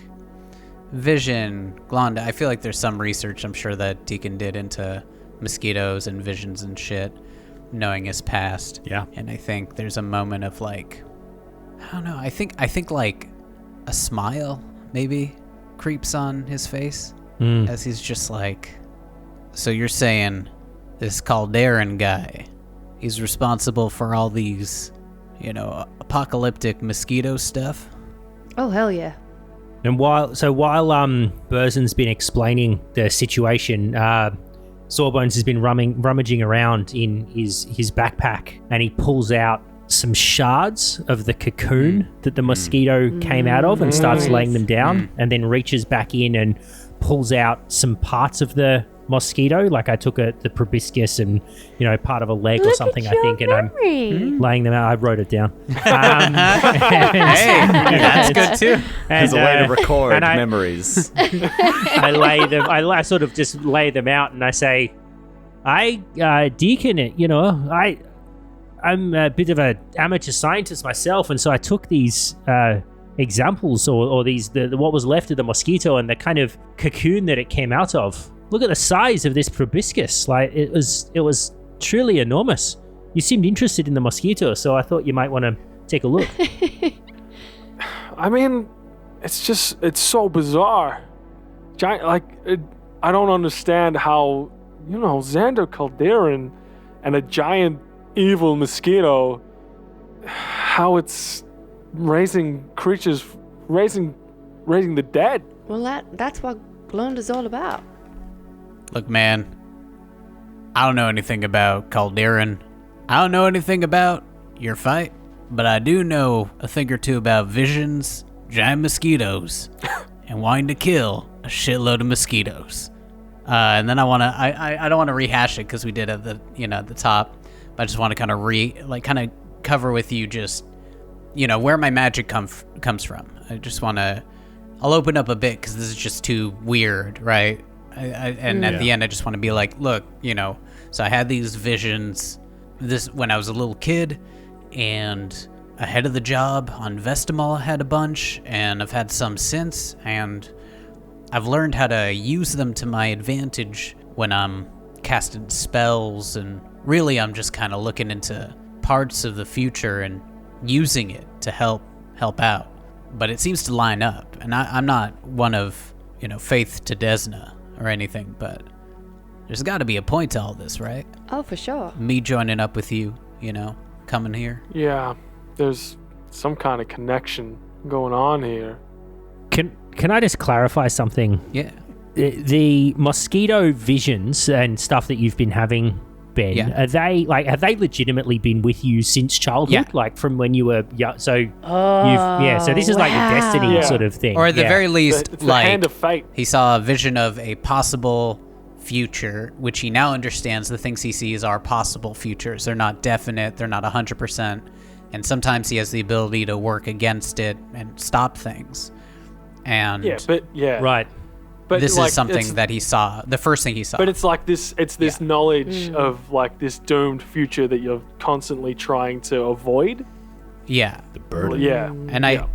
vision, Glonda, I feel like there's some research I'm sure that Deacon did into mosquitoes and visions and shit, knowing his past.
Yeah.
And I think there's a moment of like, I don't know, I think like a smile maybe creeps on his face as he's just like, so you're saying this Calderon guy, he's responsible for all these, apocalyptic mosquito stuff?
Oh, hell yeah.
And while Burzen's been explaining the situation, Sawbones has been rummaging around in his backpack, and he pulls out some shards of the cocoon that the mosquito came out of and starts laying them down, and then reaches back in and pulls out some parts of the mosquito. Like I took the proboscis and part of a leg or something, I think, and I'm laying them out. I wrote it down.
Hey, that's good too.
As a way to record memories.
I sort of just lay them out, and I say, Deacon, I'm a bit of an amateur scientist myself, and so I took these examples or these what was left of the mosquito and the kind of cocoon that it came out of. Look at the size of this proboscis. Like it was truly enormous. You seemed interested in the mosquito, so I thought you might want to take a look.
I mean, it's so bizarre. I don't understand how, Xander Calderon and a giant evil mosquito, how it's raising creatures, raising the dead.
Well, that's what Glonda's all about.
Look, man, I don't know anything about Calderon. I don't know anything about your fight, but I do know a thing or two about visions, giant mosquitoes, and wanting to kill a shitload of mosquitoes. And then I don't want to rehash it because we did at the top, but I just want to kind of cover with you just where my magic comes from. I just want to... I'll open up a bit because this is just too weird, right? At the end, I just want to be like, look, so I had these visions when I was a little kid, and ahead of the job on Vestimal I had a bunch, and I've had some since, and I've learned how to use them to my advantage when I'm casting spells, and really I'm just kind of looking into parts of the future and using it to help out. But it seems to line up, and I'm not one of, faith to Desna or anything, but there's got to be a point to all this, right?
Oh, for sure.
Me joining up with you, coming here.
Yeah, there's some kind of connection going on here.
Can I just clarify something?
Yeah.
The mosquito visions and stuff that you've been having, Ben, have they legitimately been with you since childhood?
Yeah.
Like from when you were young? So so this is like your destiny sort of thing.
Or at the very least,
it's the hand of fate.
He saw a vision of a possible future, which he now understands the things he sees are possible futures. They're not definite, they're not 100%, and sometimes he has the ability to work against it and stop things. And
right.
But
this is something that he saw, the first thing he saw.
But it's like this, knowledge of like this doomed future that you're constantly trying to avoid.
Yeah.
The burden.
Yeah.
And I,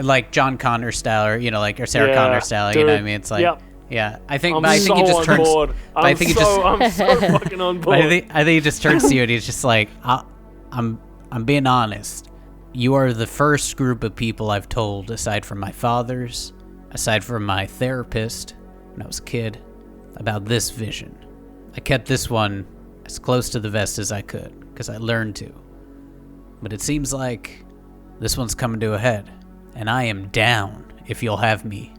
like John Connor style, or Sarah Connor style,
dude,
you know what I mean? It's like, I think he just turns.
Board. I'm so fucking on board.
I think he just turns to you and he's just like, I'm being honest. You are the first group of people I've told, aside from my father's, aside from my therapist when I was a kid, about this vision. I kept this one as close to the vest as I could, because I learned to. But it seems like this one's coming to a head, and I am down if you'll have me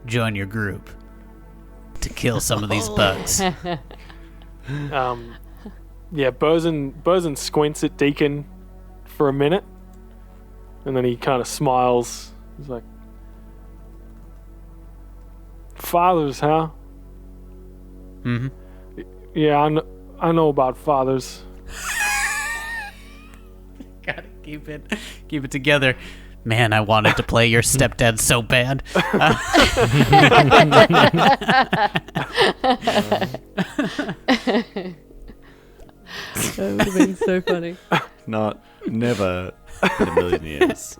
join your group to kill some of these bugs.
Bosun squints at Deacon for a minute, and then he kind of smiles. He's like, fathers, huh?
Mm-hmm.
Yeah, I know about fathers.
Gotta keep it together. Man, I wanted to play your stepdad so bad.
That would have been so funny.
Never in a million years.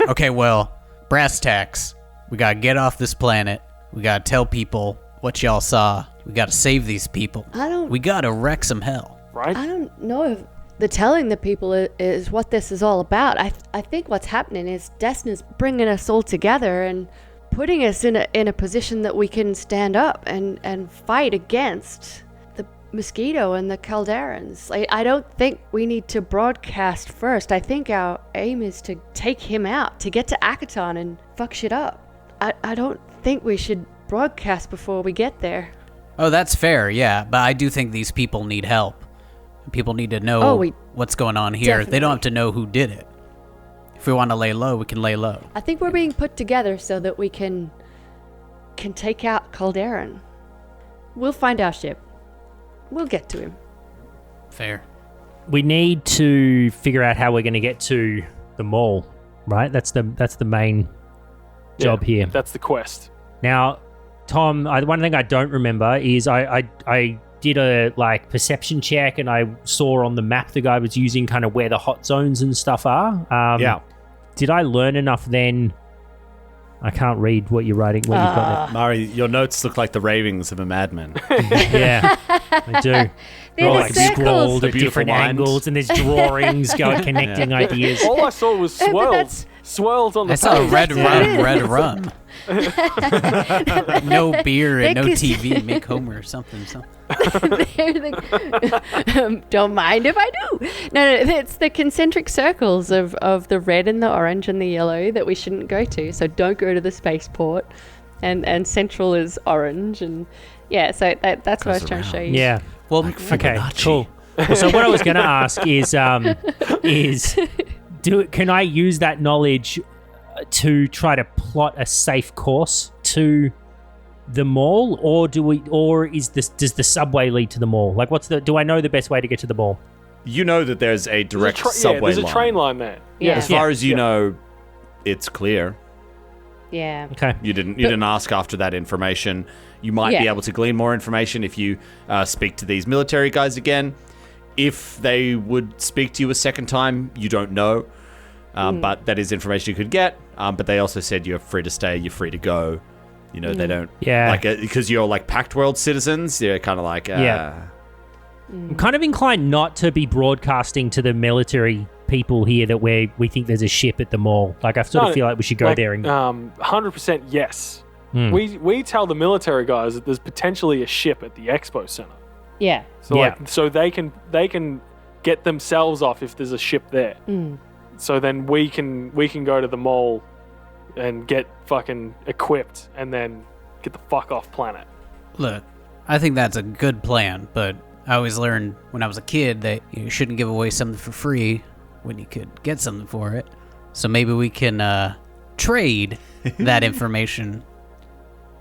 Okay, well, brass tacks. We gotta get off this planet. We gotta tell people what y'all saw. We gotta save these people. We gotta wreck some hell.
Right?
I don't know if the telling the people is what this is all about. I think what's happening is Desna's bringing us all together and putting us in a position that we can stand up and fight against the mosquito and the Calderans. I don't think we need to broadcast first. I think our aim is to take him out, to get to Akaton and fuck shit up. I don't think we should broadcast before we get there.
Oh, that's fair, yeah. But I do think these people need help. People need to know what's going on here.
Definitely.
They don't have to know who did it. If we want to lay low, we can lay low.
I think we're being put together so that we can take out Calderan. We'll find our ship. We'll get to him.
Fair.
We need to figure out how we're going to get to the mall, right? That's the main job here.
That's the quest.
Now, Tom, one thing I don't remember is I did a perception check and I saw on the map the guy was using kind of where the hot zones and stuff are. Did I learn enough then? I can't read what you're writing. What you've got there.
Mari, your notes look like the ravings of a madman.
Yeah, they do.
They're
all
the circles.
scrawled at
Beautiful
different
mind.
angles, and there's drawings going connecting ideas.
All I saw was swirls. Swirls on the
I saw
page.
red rum. No beer and no TV. Make Homer something.
Don't mind if I do. No, it's the concentric circles of the red and the orange and the yellow that we shouldn't go to. So don't go to the spaceport. And central is orange. And yeah, so that's what I was trying to show you.
Yeah.
Well,
Okay, cool. So what I was going to ask is can I use that knowledge to try to plot a safe course to the mall, or does the subway lead to the mall? Like, do I know the best way to get to the mall?
You know that there's a direct subway
there's a train line there.
Yeah.
As far as you know, it's clear.
Yeah.
Okay.
You didn't ask after that information. You might be able to glean more information if you speak to these military guys again. If they would speak to you a second time, you don't know. But that is information you could get. But they also said you're free to stay, you're free to go. You know, they don't...
Yeah.
Like, because you're like Pact World citizens, you're kind of like...
I'm kind of inclined not to be broadcasting to the military people here that we think there's a ship at the mall. Like, I sort of feel like we should go there and...
100% yes. We tell the military guys that there's potentially a ship at the expo center.
Yeah.
So they can get themselves off if there's a ship there. So then we can go to the mall and get fucking equipped and then get the fuck off planet.
Look, I think that's a good plan, but I always learned when I was a kid that you shouldn't give away something for free when you could get something for it. So maybe we can trade that information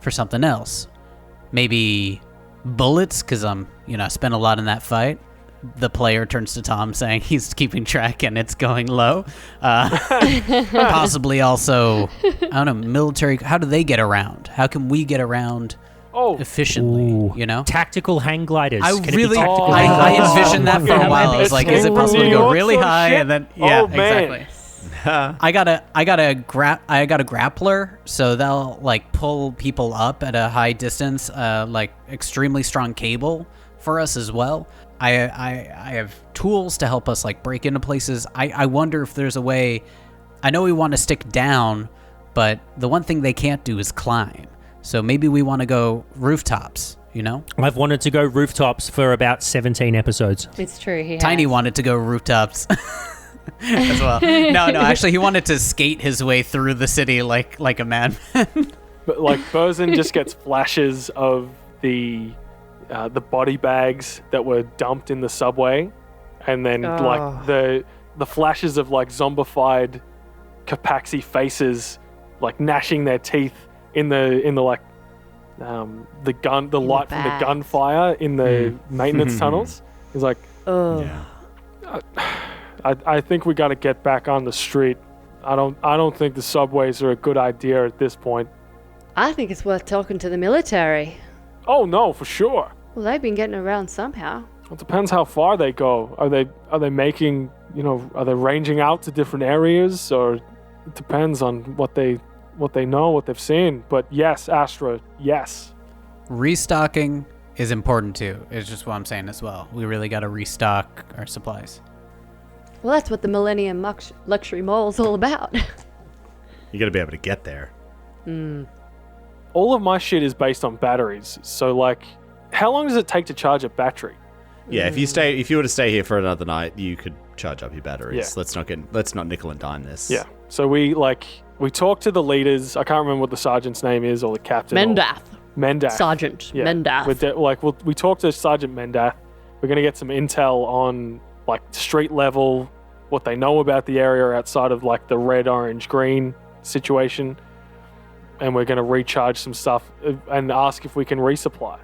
for something else. Maybe bullets, because I spent a lot in that fight. The player turns to Tom saying he's keeping track and it's going low. Possibly also, I don't know, military. How do they get around? How can we get around efficiently? You know,
tactical hang gliders.
I
Can it be
really,
tactical
I,
hang
I
gliders?
envisioned that for a while. I was like, is it possible to go really high and then exactly. I got a grappler, so they'll like pull people up at a high distance, like extremely strong cable for us as well. I have tools to help us like break into places. I wonder if there's a way. I know we want to stick down, but the one thing they can't do is climb. So maybe we want to go rooftops, you know?
I've wanted to go rooftops for about 17 episodes.
It's true. He
Tiny
has.
wanted to go rooftops as well. No, actually he wanted to skate his way through the city like a madman.
But like Burzin just gets flashes of the body bags that were dumped in the subway, and then like the flashes of like zombified Copaxi faces like gnashing their teeth in the like the light from the gunfire in the maintenance tunnels. He's like, I think we got to get back on the street. I don't think the subways are a good idea at this point.
I think it's worth talking to the military.
Oh no, for sure.
Well, they've been getting around somehow.
It depends how far they go. Are they making, are they ranging out to different areas, or it depends on what they know, what they've seen. But yes, Astra, yes.
Restocking is important too. It's just what I'm saying as well. We really got to restock our supplies.
Well, that's what the Millennium Luxury Mall is all about.
You got to be able to get there.
All of my shit is based on batteries. So like, how long does it take to charge a battery?
Yeah, if you were to stay here for another night, you could charge up your batteries.
Yeah.
Let's not nickel and dime this.
Yeah. So we talk to the leaders. I can't remember what the sergeant's name is or the captain. Mendath.
Sergeant Mendath.
We talk to Sergeant Mendath. We're going to get some intel on like street level, what they know about the area outside of like the red, orange, green situation. And we're going to recharge some stuff and ask if we can resupply.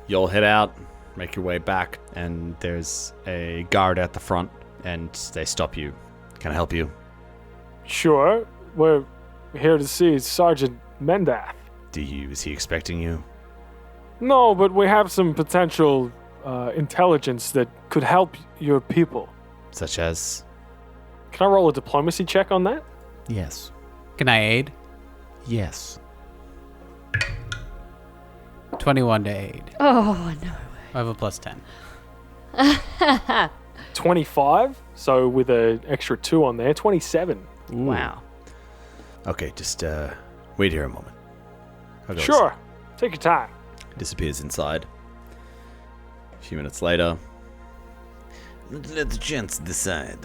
You'll head out, make your way back, and there's a guard at the front, and they stop you. Can I help you?
Sure. We're here to see Sergeant Mendath.
Is he expecting you?
No, but we have some potential intelligence that could help your people.
Such as?
Can I roll a diplomacy check on that?
Yes.
Can I aid?
Yes.
21 to aid.
Oh, no.
I have a plus 10.
25, so with an extra 2 on there, 27.
Ooh.
Wow.
Okay, just wait here a moment.
Sure. Take your time.
Disappears inside. A few minutes later. Let the gents decide.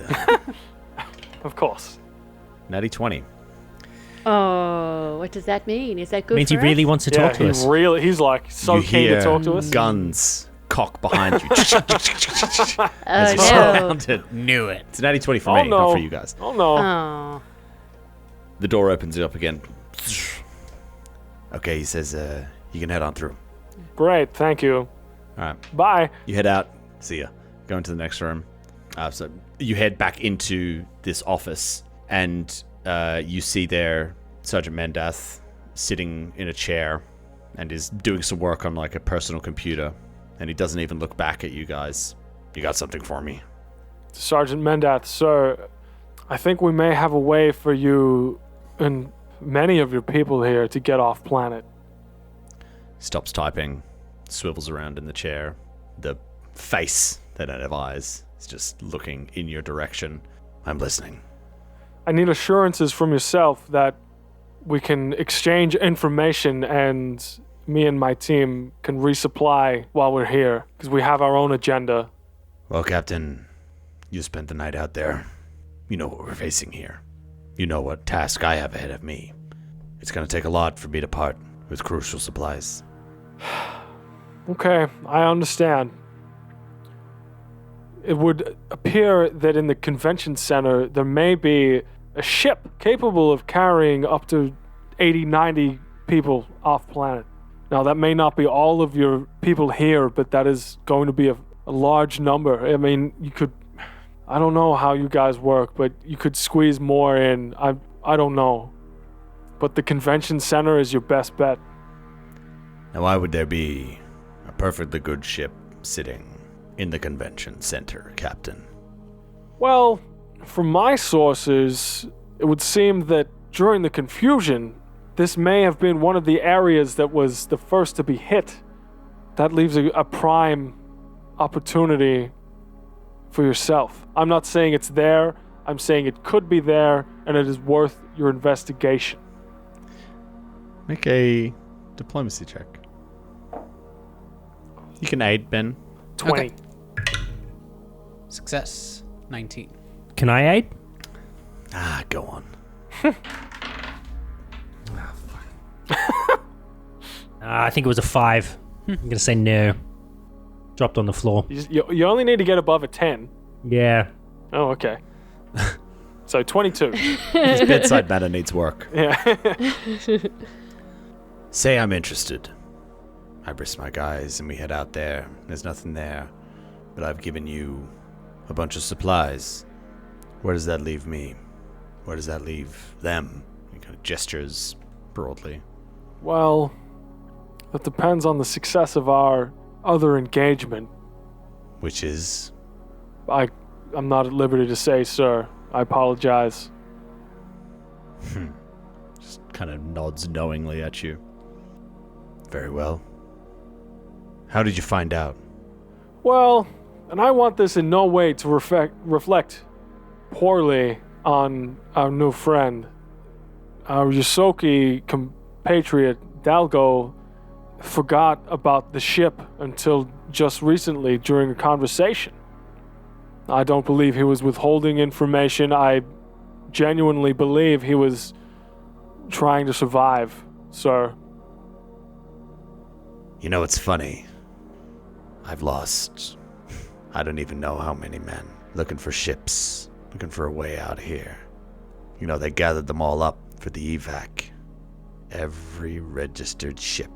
Of course.
Natty 20.
Oh, what does that mean? Is that good
Means
for
he really
us?
wants to talk to us.
He's like so
You
keen to talk to us.
Guns cock behind you.
Oh,
As you
no.
surround it.
Knew it.
It's an 80-20 for
Oh,
me,
no.
not for you guys.
Oh no.
Oh.
The door opens it up again. Okay, he says, you can head on through.
Great, thank you.
All right.
Bye.
You head out. See ya. Go into the next room. So you head back into this office, and you see there Sergeant Mendath sitting in a chair and is doing some work on like a personal computer, and he doesn't even look back at you guys. You got something for me?
Sergeant Mendath, sir, I think we may have a way for you and many of your people here to get off planet.
Stops typing, swivels around in the chair. The face that don't have eyes is just looking in your direction. I'm listening.
I need assurances from yourself that we can exchange information and me and my team can resupply while we're here, because we have our own agenda.
Well, Captain, you spent the night out there. You know what we're facing here. You know what task I have ahead of me. It's going to take a lot for me to part with crucial supplies.
Okay, I understand. It would appear that in the convention center there may be a ship capable of carrying up to 80, 90 people off planet. Now, that may not be all of your people here, but that is going to be a large number. I mean, you could... I don't know how you guys work, but you could squeeze more in. I don't know. But the convention center is your best bet.
Now, why would there be a perfectly good ship sitting in the convention center, Captain?
Well, from my sources, it would seem that during the confusion, this may have been one of the areas that was the first to be hit. That leaves a prime opportunity for yourself. I'm not saying it's there. I'm saying it could be there, and it is worth your investigation.
Make a diplomacy check. You can aid, Ben.
20.
Okay. Success. 19.
Can I aid?
Go on.
I think it was a 5. I'm going to say no. Dropped on the floor.
You only need to get above a 10.
Yeah.
Oh, okay. So 22.
His bedside manner needs work.
Yeah.
Say I'm interested. I brisk my guys and we head out there. There's nothing there. But I've given you a bunch of supplies. Where does that leave me? Where does that leave them? He kind of gestures broadly.
Well, that depends on the success of our other engagement.
Which is?
I'm not at liberty to say, sir. I apologize.
Just kind of nods knowingly at you. Very well. How did you find out?
Well, and I want this in no way to reflect poorly on our new friend. Our Yosoki compatriot, Dalgo, forgot about the ship until just recently during a conversation. I don't believe he was withholding information. I genuinely believe he was trying to survive, sir.
You know, it's funny. I've lost, I don't even know how many men, looking for ships, looking for a way out of here. You know, they gathered them all up for the evac. Every registered ship.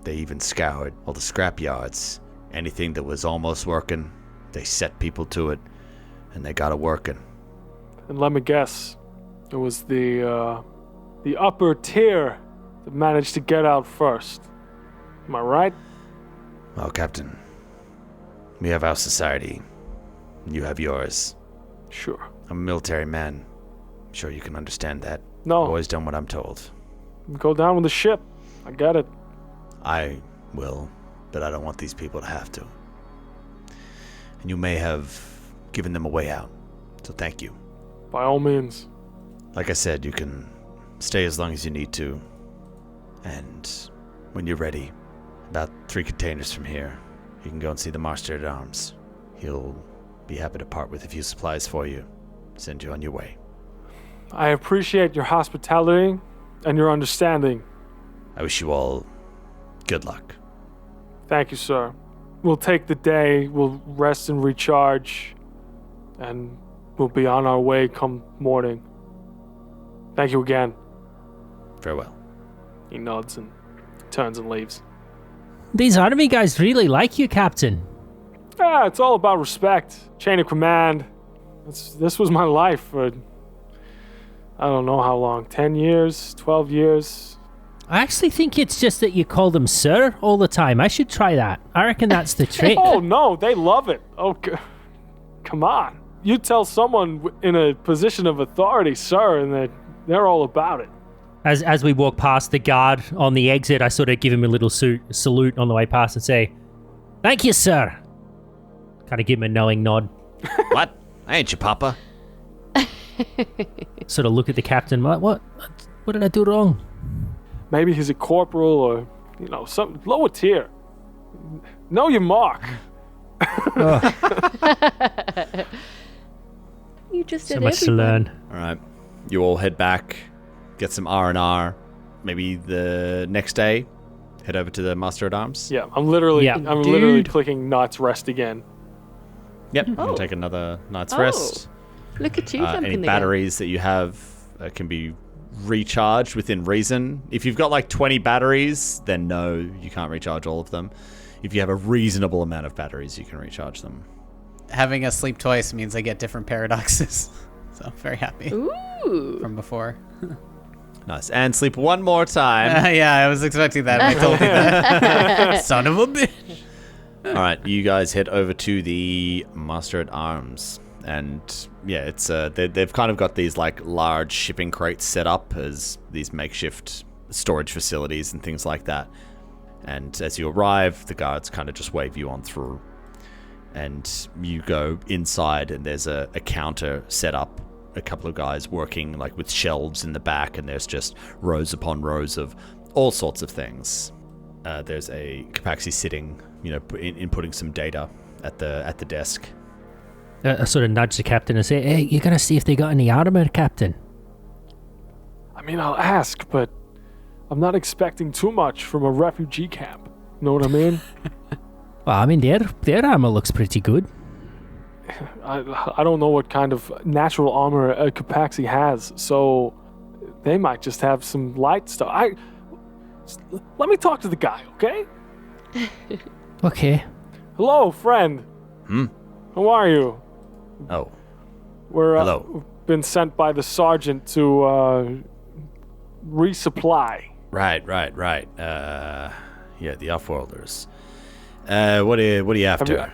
They even scoured all the scrap yards. Anything that was almost working, they set people to it, and they got it working.
And let me guess, it was the upper tier that managed to get out first. Am I right?
Well, Captain, we have our society. You have yours.
Sure.
I'm a military man. I'm sure you can understand that.
No.
I've always done what I'm told.
Go down with the ship. I get it.
I will, but I don't want these people to have to. And you may have given them a way out, so thank you.
By all means.
Like I said, you can stay as long as you need to. And when you're ready, about 3 containers from here, you can go and see the Master at Arms. He'll be happy to part with a few supplies for you, send you on your way.
I appreciate your hospitality and your understanding.
I wish you all good luck.
Thank you, sir. We'll take the day, we'll rest and recharge, and we'll be on our way come morning. Thank you again.
Farewell.
He nods and turns and leaves.
These army guys really like you, Captain.
Yeah, it's all about respect. Chain of command. This was my life for, I don't know how long, 10 years, 12 years.
I actually think it's just that you call them sir all the time. I should try that. I reckon that's the trick.
Oh, no, they love it. Oh, come on. You tell someone in a position of authority, sir, and they're all about it.
As we walk past the guard on the exit, I sort of give him a little salute on the way past and say, "Thank you, sir." Kind of give him a knowing nod.
What? I ain't your papa.
Sort of look at the captain. What did I do wrong?
Maybe he's a corporal or, some lower tier. Know your mark.
You just
So
did
much to learn.
All right. You all head back, get some R&R. Maybe the next day, head over to the Master at Arms.
Yeah, I'm literally clicking Night's Rest again.
Yep, you can take another night's rest.
Look at you jumping
Any
the
batteries that you have can be recharged within reason. If you've got like 20 batteries, then no, you can't recharge all of them. If you have a reasonable amount of batteries, you can recharge them.
Having us sleep twice means I get different paradoxes. So I'm very happy.
Ooh.
From before.
Nice. And sleep one more time.
Yeah, I was expecting that. I told you that. Son of a bitch.
All right, you guys head over to the Master at Arms. And yeah, it's they've kind of got these like large shipping crates set up as these makeshift storage facilities and things like that. And as you arrive, the guards kind of just wave you on through. And you go inside and there's a counter set up. A couple of guys working like with shelves in the back, and there's just rows upon rows of all sorts of things. There's a Copaxi sitting, inputting some data at the desk.
I sort of nudge the captain and say, "Hey, you gotta see if they got any armor, Captain."
I mean, I'll ask, but I'm not expecting too much from a refugee camp. Know what I mean?
Well, I mean, their armor looks pretty good.
I don't know what kind of natural armor a Copaxi has, so they might just have some light stuff. Let me talk to the guy, okay?
Okay.
Hello, friend. How are you?
Oh.
Hello. We've been sent by the sergeant to resupply.
Right. Yeah, the Offworlders. What are you after?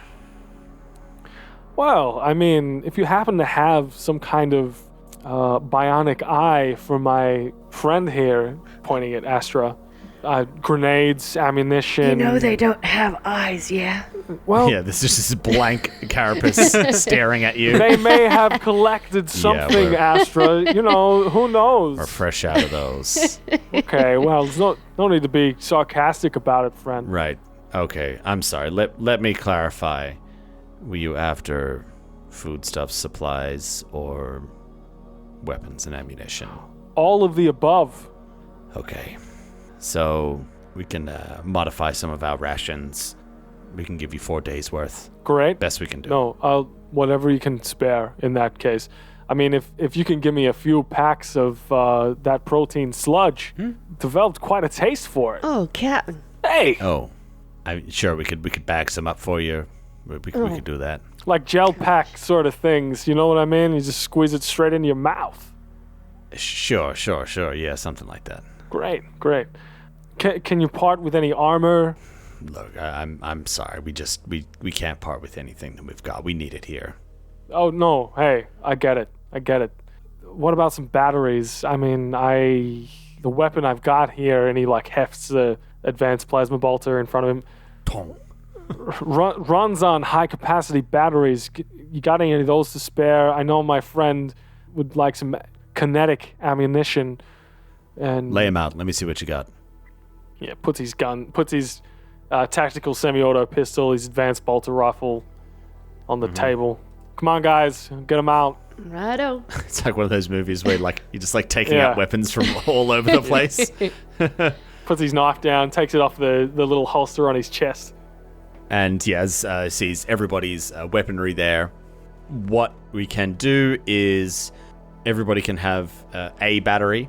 Well, I mean, if you happen to have some kind of bionic eye for my friend here, pointing at Astra, grenades, ammunition.
They don't have eyes, yeah?
Well,
yeah, this is just a blank carapace staring at you.
They may have collected something, Astra. Who knows?
We're fresh out of those.
Okay, well, there's no need to be sarcastic about it, friend.
Right. Okay, I'm sorry. Let me clarify. Were you after foodstuffs, supplies, or weapons and ammunition?
All of the above.
Okay. So we can modify some of our rations. We can give you 4 days worth.
Great.
Best we can do.
No, whatever you can spare in that case. I mean, if you can give me a few packs of that protein sludge, developed quite a taste for it.
Oh, Captain.
Hey!
Oh, I'm sure we could bag some up for you. We could do that.
Like gel pack sort of things, you know what I mean? You just squeeze it straight into your mouth.
Sure. Yeah, something like that.
Great. Can you part with any armor?
Look, I'm sorry. We can't part with anything that we've got. We need it here.
Oh no, hey, I get it. What about some batteries? I mean, the weapon I've got here, and he like hefts the advanced plasma bolter in front of him.
Tong.
Runs on high capacity batteries. You got any of those to spare? I know my friend would like some kinetic ammunition. And
lay him out. Let me see what you got.
Yeah, puts his tactical semi-auto pistol, his advanced bolter rifle on the table. Come on, guys, get him out.
Righto.
It's like one of those movies where like you're just like taking out weapons from all over the place.
Puts his knife down, takes it off the little holster on his chest.
And Yaz sees everybody's weaponry there. What we can do is everybody can have a battery.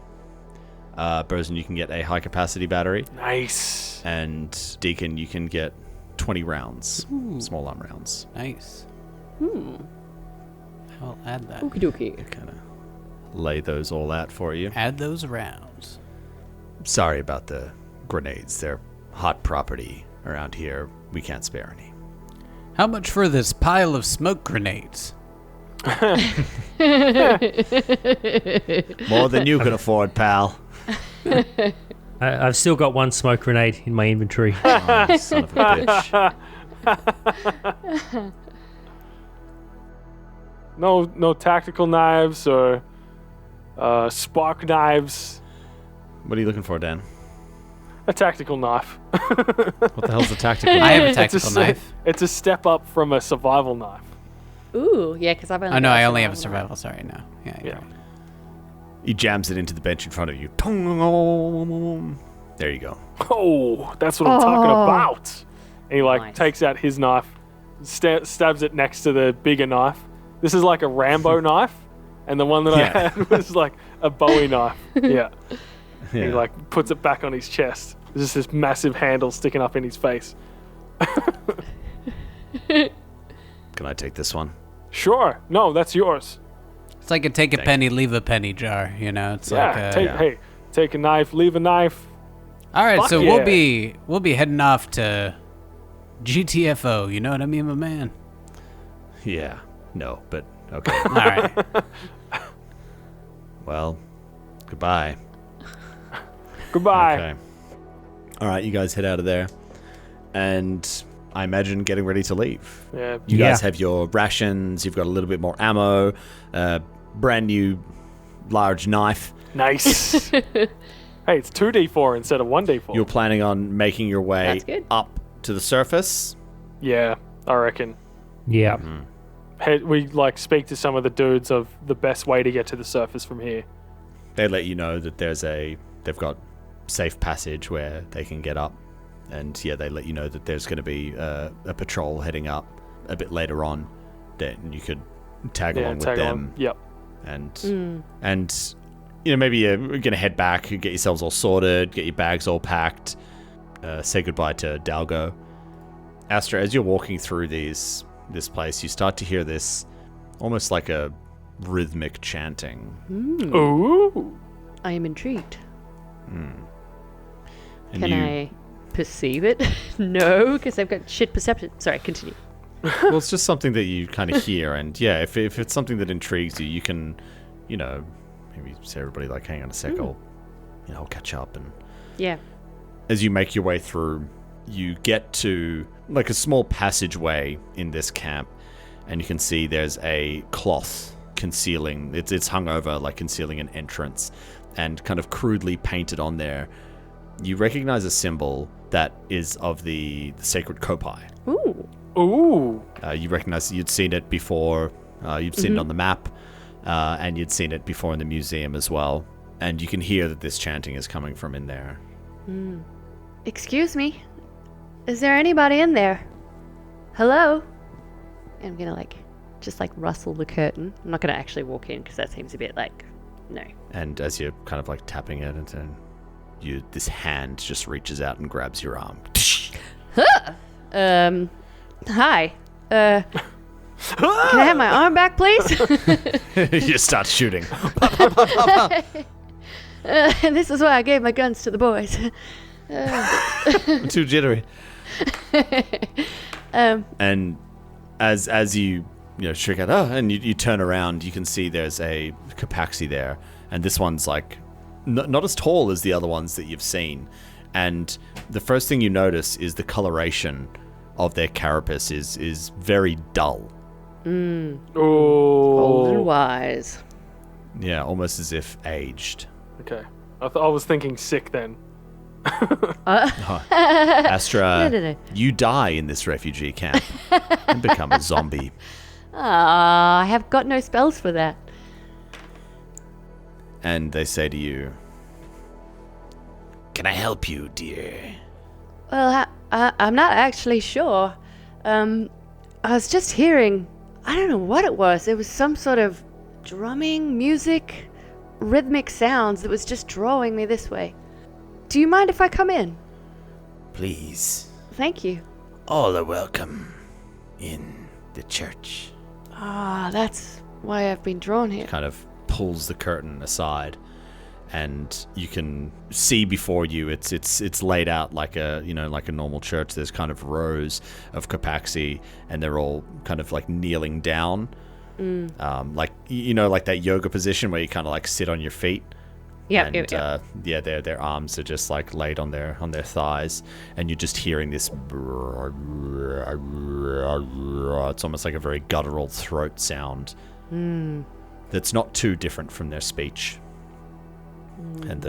Burzen, you can get a high capacity battery.
Nice.
And Deacon, you can get 20 rounds. Small arm rounds.
Nice. I'll add that.
Okie dokie.
Kind of lay those all out for you.
Add those rounds.
Sorry about the grenades. They're hot property around here. We can't spare any.
How much for this pile of smoke grenades?
More than you can afford, pal.
I've still got one smoke grenade in my inventory.
Oh, you son of a bitch.
No tactical knives or spark knives.
What are you looking for, Dan?
A tactical knife.
What the hell's a tactical
I
knife?
have a tactical knife.
It's a step up from a survival knife.
Ooh, yeah, because I've only.
Oh no,
got
I only have a
survival
survival. Sorry, no. Yeah.
Yeah.
He jams it into the bench in front of you. There you go.
Oh, that's what I'm talking about. And he
Nice.
takes out his knife, stabs it next to the bigger knife. This is like a Rambo knife, and the one that
Yeah.
I had was like a Bowie knife. Yeah.
Yeah.
He puts it back on his chest. There's just this massive handle sticking up in his face.
Can I take this one?
Sure. No, that's yours.
It's like a take a penny, leave a penny jar. You know, it's like a,
Hey, take a knife, leave a knife.
All right,
Fuck
so
yeah.
we'll be heading off to GTFO. You know what I mean, my man?
Yeah. No, but okay.
All right.
Well, goodbye.
Goodbye.
Okay. All right, you guys head out of there. And I imagine getting ready to leave.
Yeah.
You guys have your rations. You've got a little bit more ammo. Brand new large knife.
Nice. Hey, it's 2d4 instead of 1d4.
You're planning on making your way
That's good.
up to the surface.
Yeah, I reckon.
Yeah.
We speak to some of the dudes of the best way to get to the surface from here.
They let you know that they've got safe passage where they can get up. And yeah, they let you know that there's going to be a patrol heading up a bit later on. Then you could tag along with them.
Yep.
And maybe you're going to head back, get yourselves all sorted, get your bags all packed, say goodbye to Dalgo. Astra, as you're walking through this place, you start to hear this almost like a rhythmic chanting.
Ooh.
I am intrigued.
And
Can I perceive it? No, because I've got shit perception. Sorry, continue.
Well, it's just something that you kind of hear, and yeah, if it's something that intrigues you, you can, maybe say everybody hang on a sec, I'll catch up. And
Yeah.
as you make your way through, you get to a small passageway in this camp, and you can see there's a cloth concealing. It's hung over, concealing an entrance, and kind of crudely painted on there. You recognize a symbol that is of the sacred Copaxi.
Ooh.
Ooh.
You recognize you'd seen it before. You'd seen it on the map, and you'd seen it before in the museum as well. And you can hear that this chanting is coming from in there.
Excuse me. Is there anybody in there? Hello? And I'm gonna just rustle the curtain. I'm not gonna actually walk in because that seems a bit no.
And as you're kind of tapping it, and this hand just reaches out and grabs your arm.
Hi. Can I have my arm back, please?
You start shooting.
This is why I gave my guns to the boys.
I'm too jittery. And as you shriek out, and you turn around, you can see there's a Copaxi there, and this one's not as tall as the other ones that you've seen. And the first thing you notice is the coloration of their carapace is very dull.
Ooh.
Old and wise.
Yeah, almost as if aged.
Okay. I was thinking sick then.
Astra,
No.
you die in this refugee camp and become a zombie.
I have got no spells for that.
And they say to you, "Can I help you, dear?"
Well, I'm not actually sure. I was just hearing, I don't know what it was. It was some sort of drumming, music, rhythmic sounds that was just drawing me this way. Do you mind if I come in?
Please.
Thank you.
All are welcome in the church.
Ah, that's why I've been drawn here.
Kind of pulls the curtain aside, and you can see before you it's laid out like a normal church. There's kind of rows of Copaxi, and they're all kind of like kneeling down, like like that yoga position where you kind of like sit on your feet.
Yep.
Their arms are just like laid on their thighs, and you're just hearing this. It's almost like a very guttural throat sound. That's not too different from their speech. And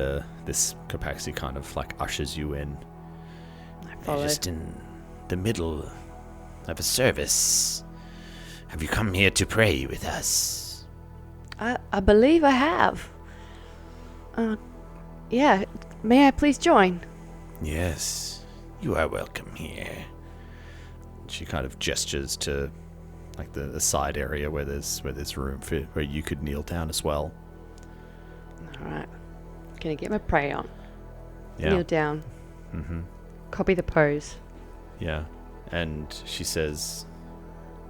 this Copaxi kind of like ushers you in.
They're
just in the middle of a service. Have you come here to pray with us?
I believe I have. Yeah. May I please join?
Yes, you are welcome here. She kind of gestures to like the side area where there's room for where you could kneel down as well.
All right. Gonna get my prayer on.
Yeah.
Kneel down. Copy the pose.
Yeah. And she says,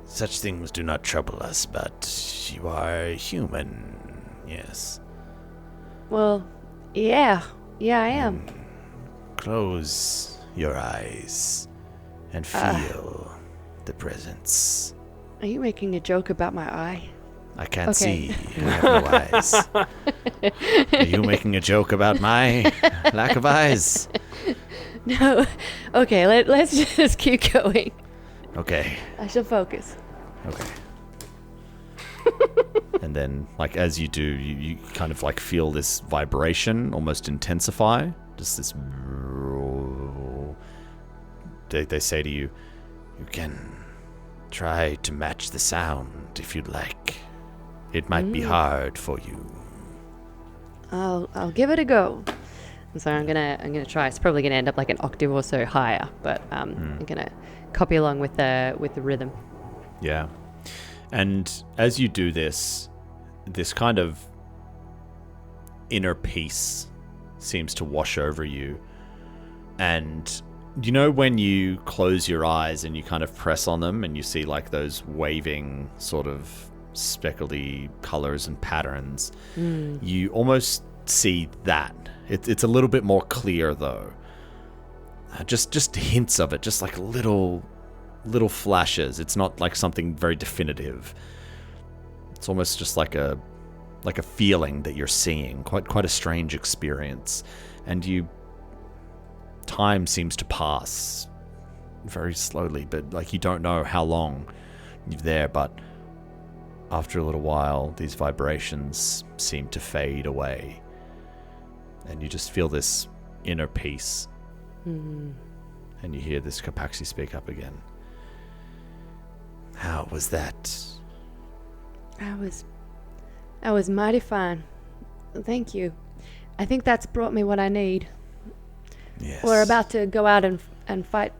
"Such things do not trouble us, but you are human, yes."
Well, yeah, I am.
Close your eyes and feel the presence.
Are you making a joke about my eye?
I can't
Okay.
see. I have no eyes. Are you making a joke about my lack of eyes?
No. Okay, let's just keep going.
Okay.
I shall focus.
Okay. And then, like, as you do, you kind of like feel this vibration almost intensify. Just this. They say to you, "You can try to match the sound if you'd like. It might be hard for you."
I'll give it a go. And so I'm gonna try. It's probably gonna end up like an octave or so higher, but I'm gonna copy along with the rhythm.
Yeah. And as you do this kind of inner peace seems to wash over you. And you know when you close your eyes and you kind of press on them and you see like those waving sort of speckledy colors and patterns, you almost see that. It's a little bit more clear though. Just hints of it, just like little flashes. It's not like something very definitive. It's almost just like a feeling that you're seeing. Quite a strange experience. And time seems to pass very slowly, but like you don't know how long you're there, but after a little while these vibrations seem to fade away. And you just feel this inner peace. And you hear this Copaxi speak up again. How was that?
I was mighty fine. Thank you. I think that's brought me what I need.
Yes.
We're about to go out and fight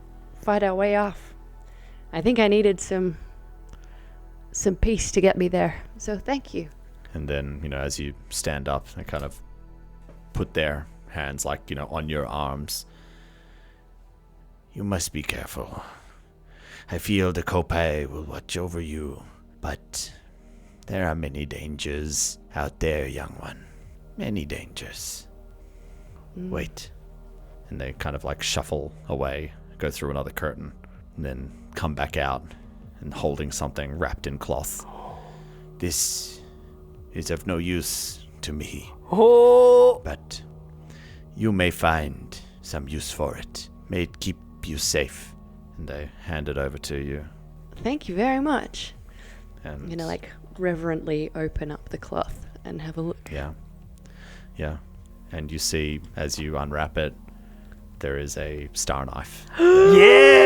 our way off. I think I needed some peace to get me there. So thank you.
And then, as you stand up, they kind of put their hands on your arms. You must be careful. I feel the Copai will watch over you, but there are many dangers out there, young one. Many dangers. Wait. And they kind of shuffle away, go through another curtain, and then come back out and holding something wrapped in cloth. This is of no use to me. But you may find some use for it. May it keep you safe. And they hand it over to you.
Thank you very much.
And
I'm gonna reverently open up the cloth and have a look.
Yeah. And you see, as you unwrap it, there is a star knife.
Yes!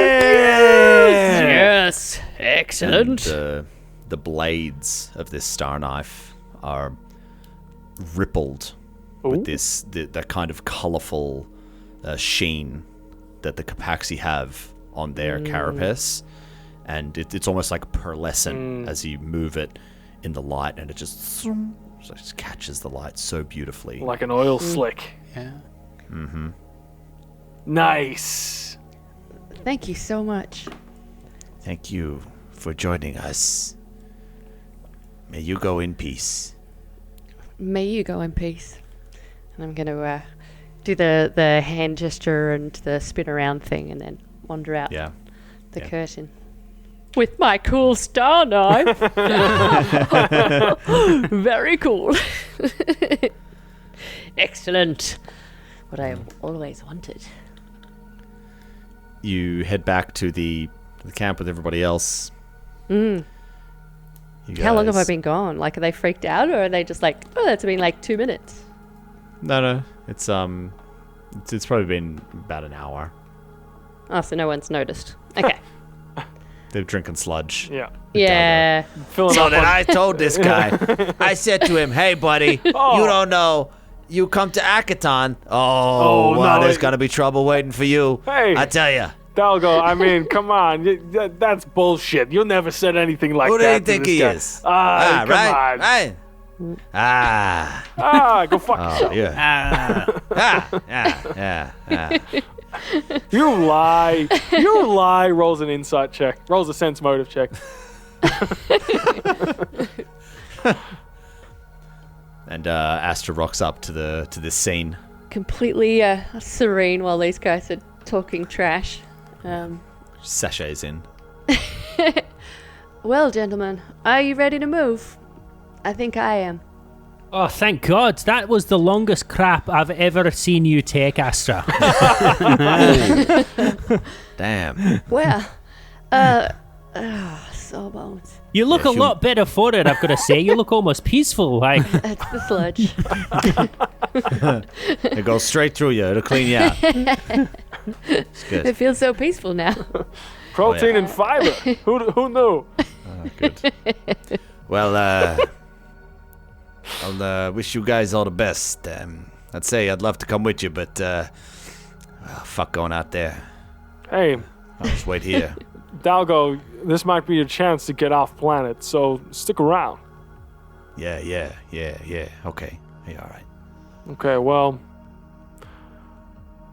Excellent.
And the blades of this star knife are rippled with that kind of colorful sheen that the Copaxi have on their carapace. And it's almost like pearlescent as you move it in the light, and it just catches the light so beautifully.
Like an oil slick.
Yeah.
Nice.
Thank you so much.
Thank you for joining us. May you go in peace.
May you go in peace. And I'm going to do the hand gesture and the spin around thing and then wander out the curtain. With my cool star knife. Very cool. Excellent. What I have always wanted.
You head back to the camp with everybody else.
How long have I been gone? Like, are they freaked out, or are they just like, oh, that's been like 2 minutes?
No. It's probably been about an hour.
Oh, so no one's noticed. Okay.
They're drinking sludge.
Yeah.
Yeah.
So then I told this guy, I said to him, hey, buddy, you don't know. You come to Akaton. Oh, wow, there's going to be trouble waiting for you.
Hey.
I tell you.
Dalgo, I mean, come on. That's bullshit. You never said anything like that.
Who do you think he is?
Come on.
Right?
Go fuck yourself.
Yeah.
You lie. You lie. Rolls an insight check. Rolls a sense motive check.
And Astra rocks up to this scene.
Completely serene while these guys are talking trash.
Sachets in.
Well, gentlemen, are you ready to move? I think I am.
Oh, thank God. That was the longest crap I've ever seen you take, Astra.
Damn.
Well, sawbones.
You look a lot better for it, I've got to say. You look almost peaceful. Like.
That's the sludge.
It goes straight through you. It'll clean you out. It's good.
It feels so peaceful now.
Protein and fiber. Who knew?
Good.
Well, I'll wish you guys all the best. I'd say I'd love to come with you, but fuck going out there.
Hey,
I'll just wait here.
Dalgo, this might be your chance to get off planet, so stick around.
Yeah. Okay. Hey, all right.
Okay, well,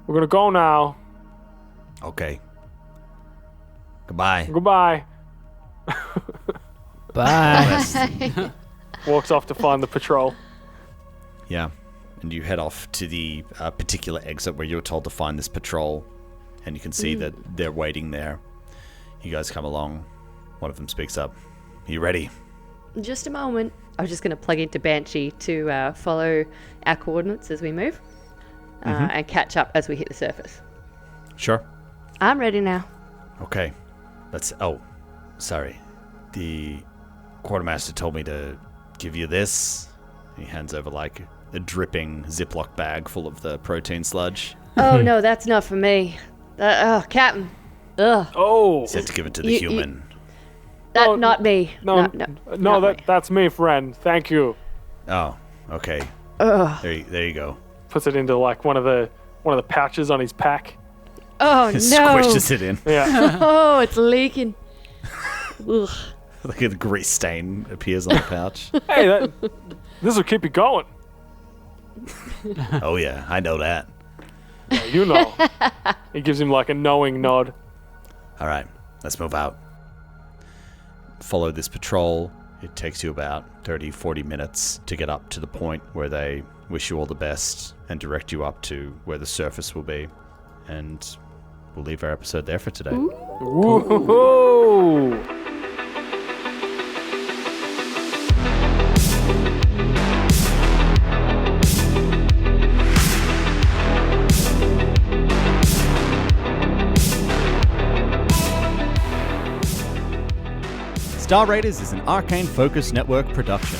we're gonna go now.
Okay. Goodbye.
Goodbye.
Bye.
Walks off to find the patrol.
Yeah. And you head off to the particular exit where you were told to find this patrol. And you can see that they're waiting there. You guys come along. One of them speaks up. Are you ready?
Just a moment. I was just going to plug into Banshee to follow our coordinates as we move and catch up as we hit the surface.
Sure.
I'm ready now.
Okay. Sorry. The quartermaster told me to give you this. He hands over like a dripping Ziploc bag full of the protein sludge.
Oh, no, that's not for me. Captain. Ugh.
Oh.
He said to give it to the human.
Not me.
No,
not me.
that's me, friend. Thank you.
Oh, okay.
Ugh.
There you go.
Puts it into like one of the pouches on his pack.
Oh, no.
Squishes it in.
Yeah.
Oh, it's leaking. Ugh.
Like a grease stain appears on the pouch.
Hey, this will keep you going.
Oh yeah, I know that.
Yeah, you know. He gives him like a knowing nod.
All right, let's move out. Follow this patrol. It takes you about 30-40 minutes to get up to the point where they wish you all the best and direct you up to where the surface will be. And we'll leave our episode there for today.
Woo-hoo-hoo!
Star Raiders is an Arcane Focus Network production.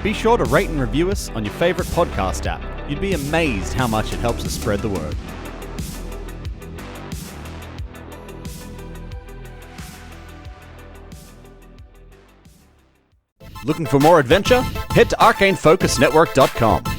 Be sure to rate and review us on your favorite podcast app. You'd be amazed how much it helps us spread the word. Looking for more adventure? Head to arcanefocusnetwork.com.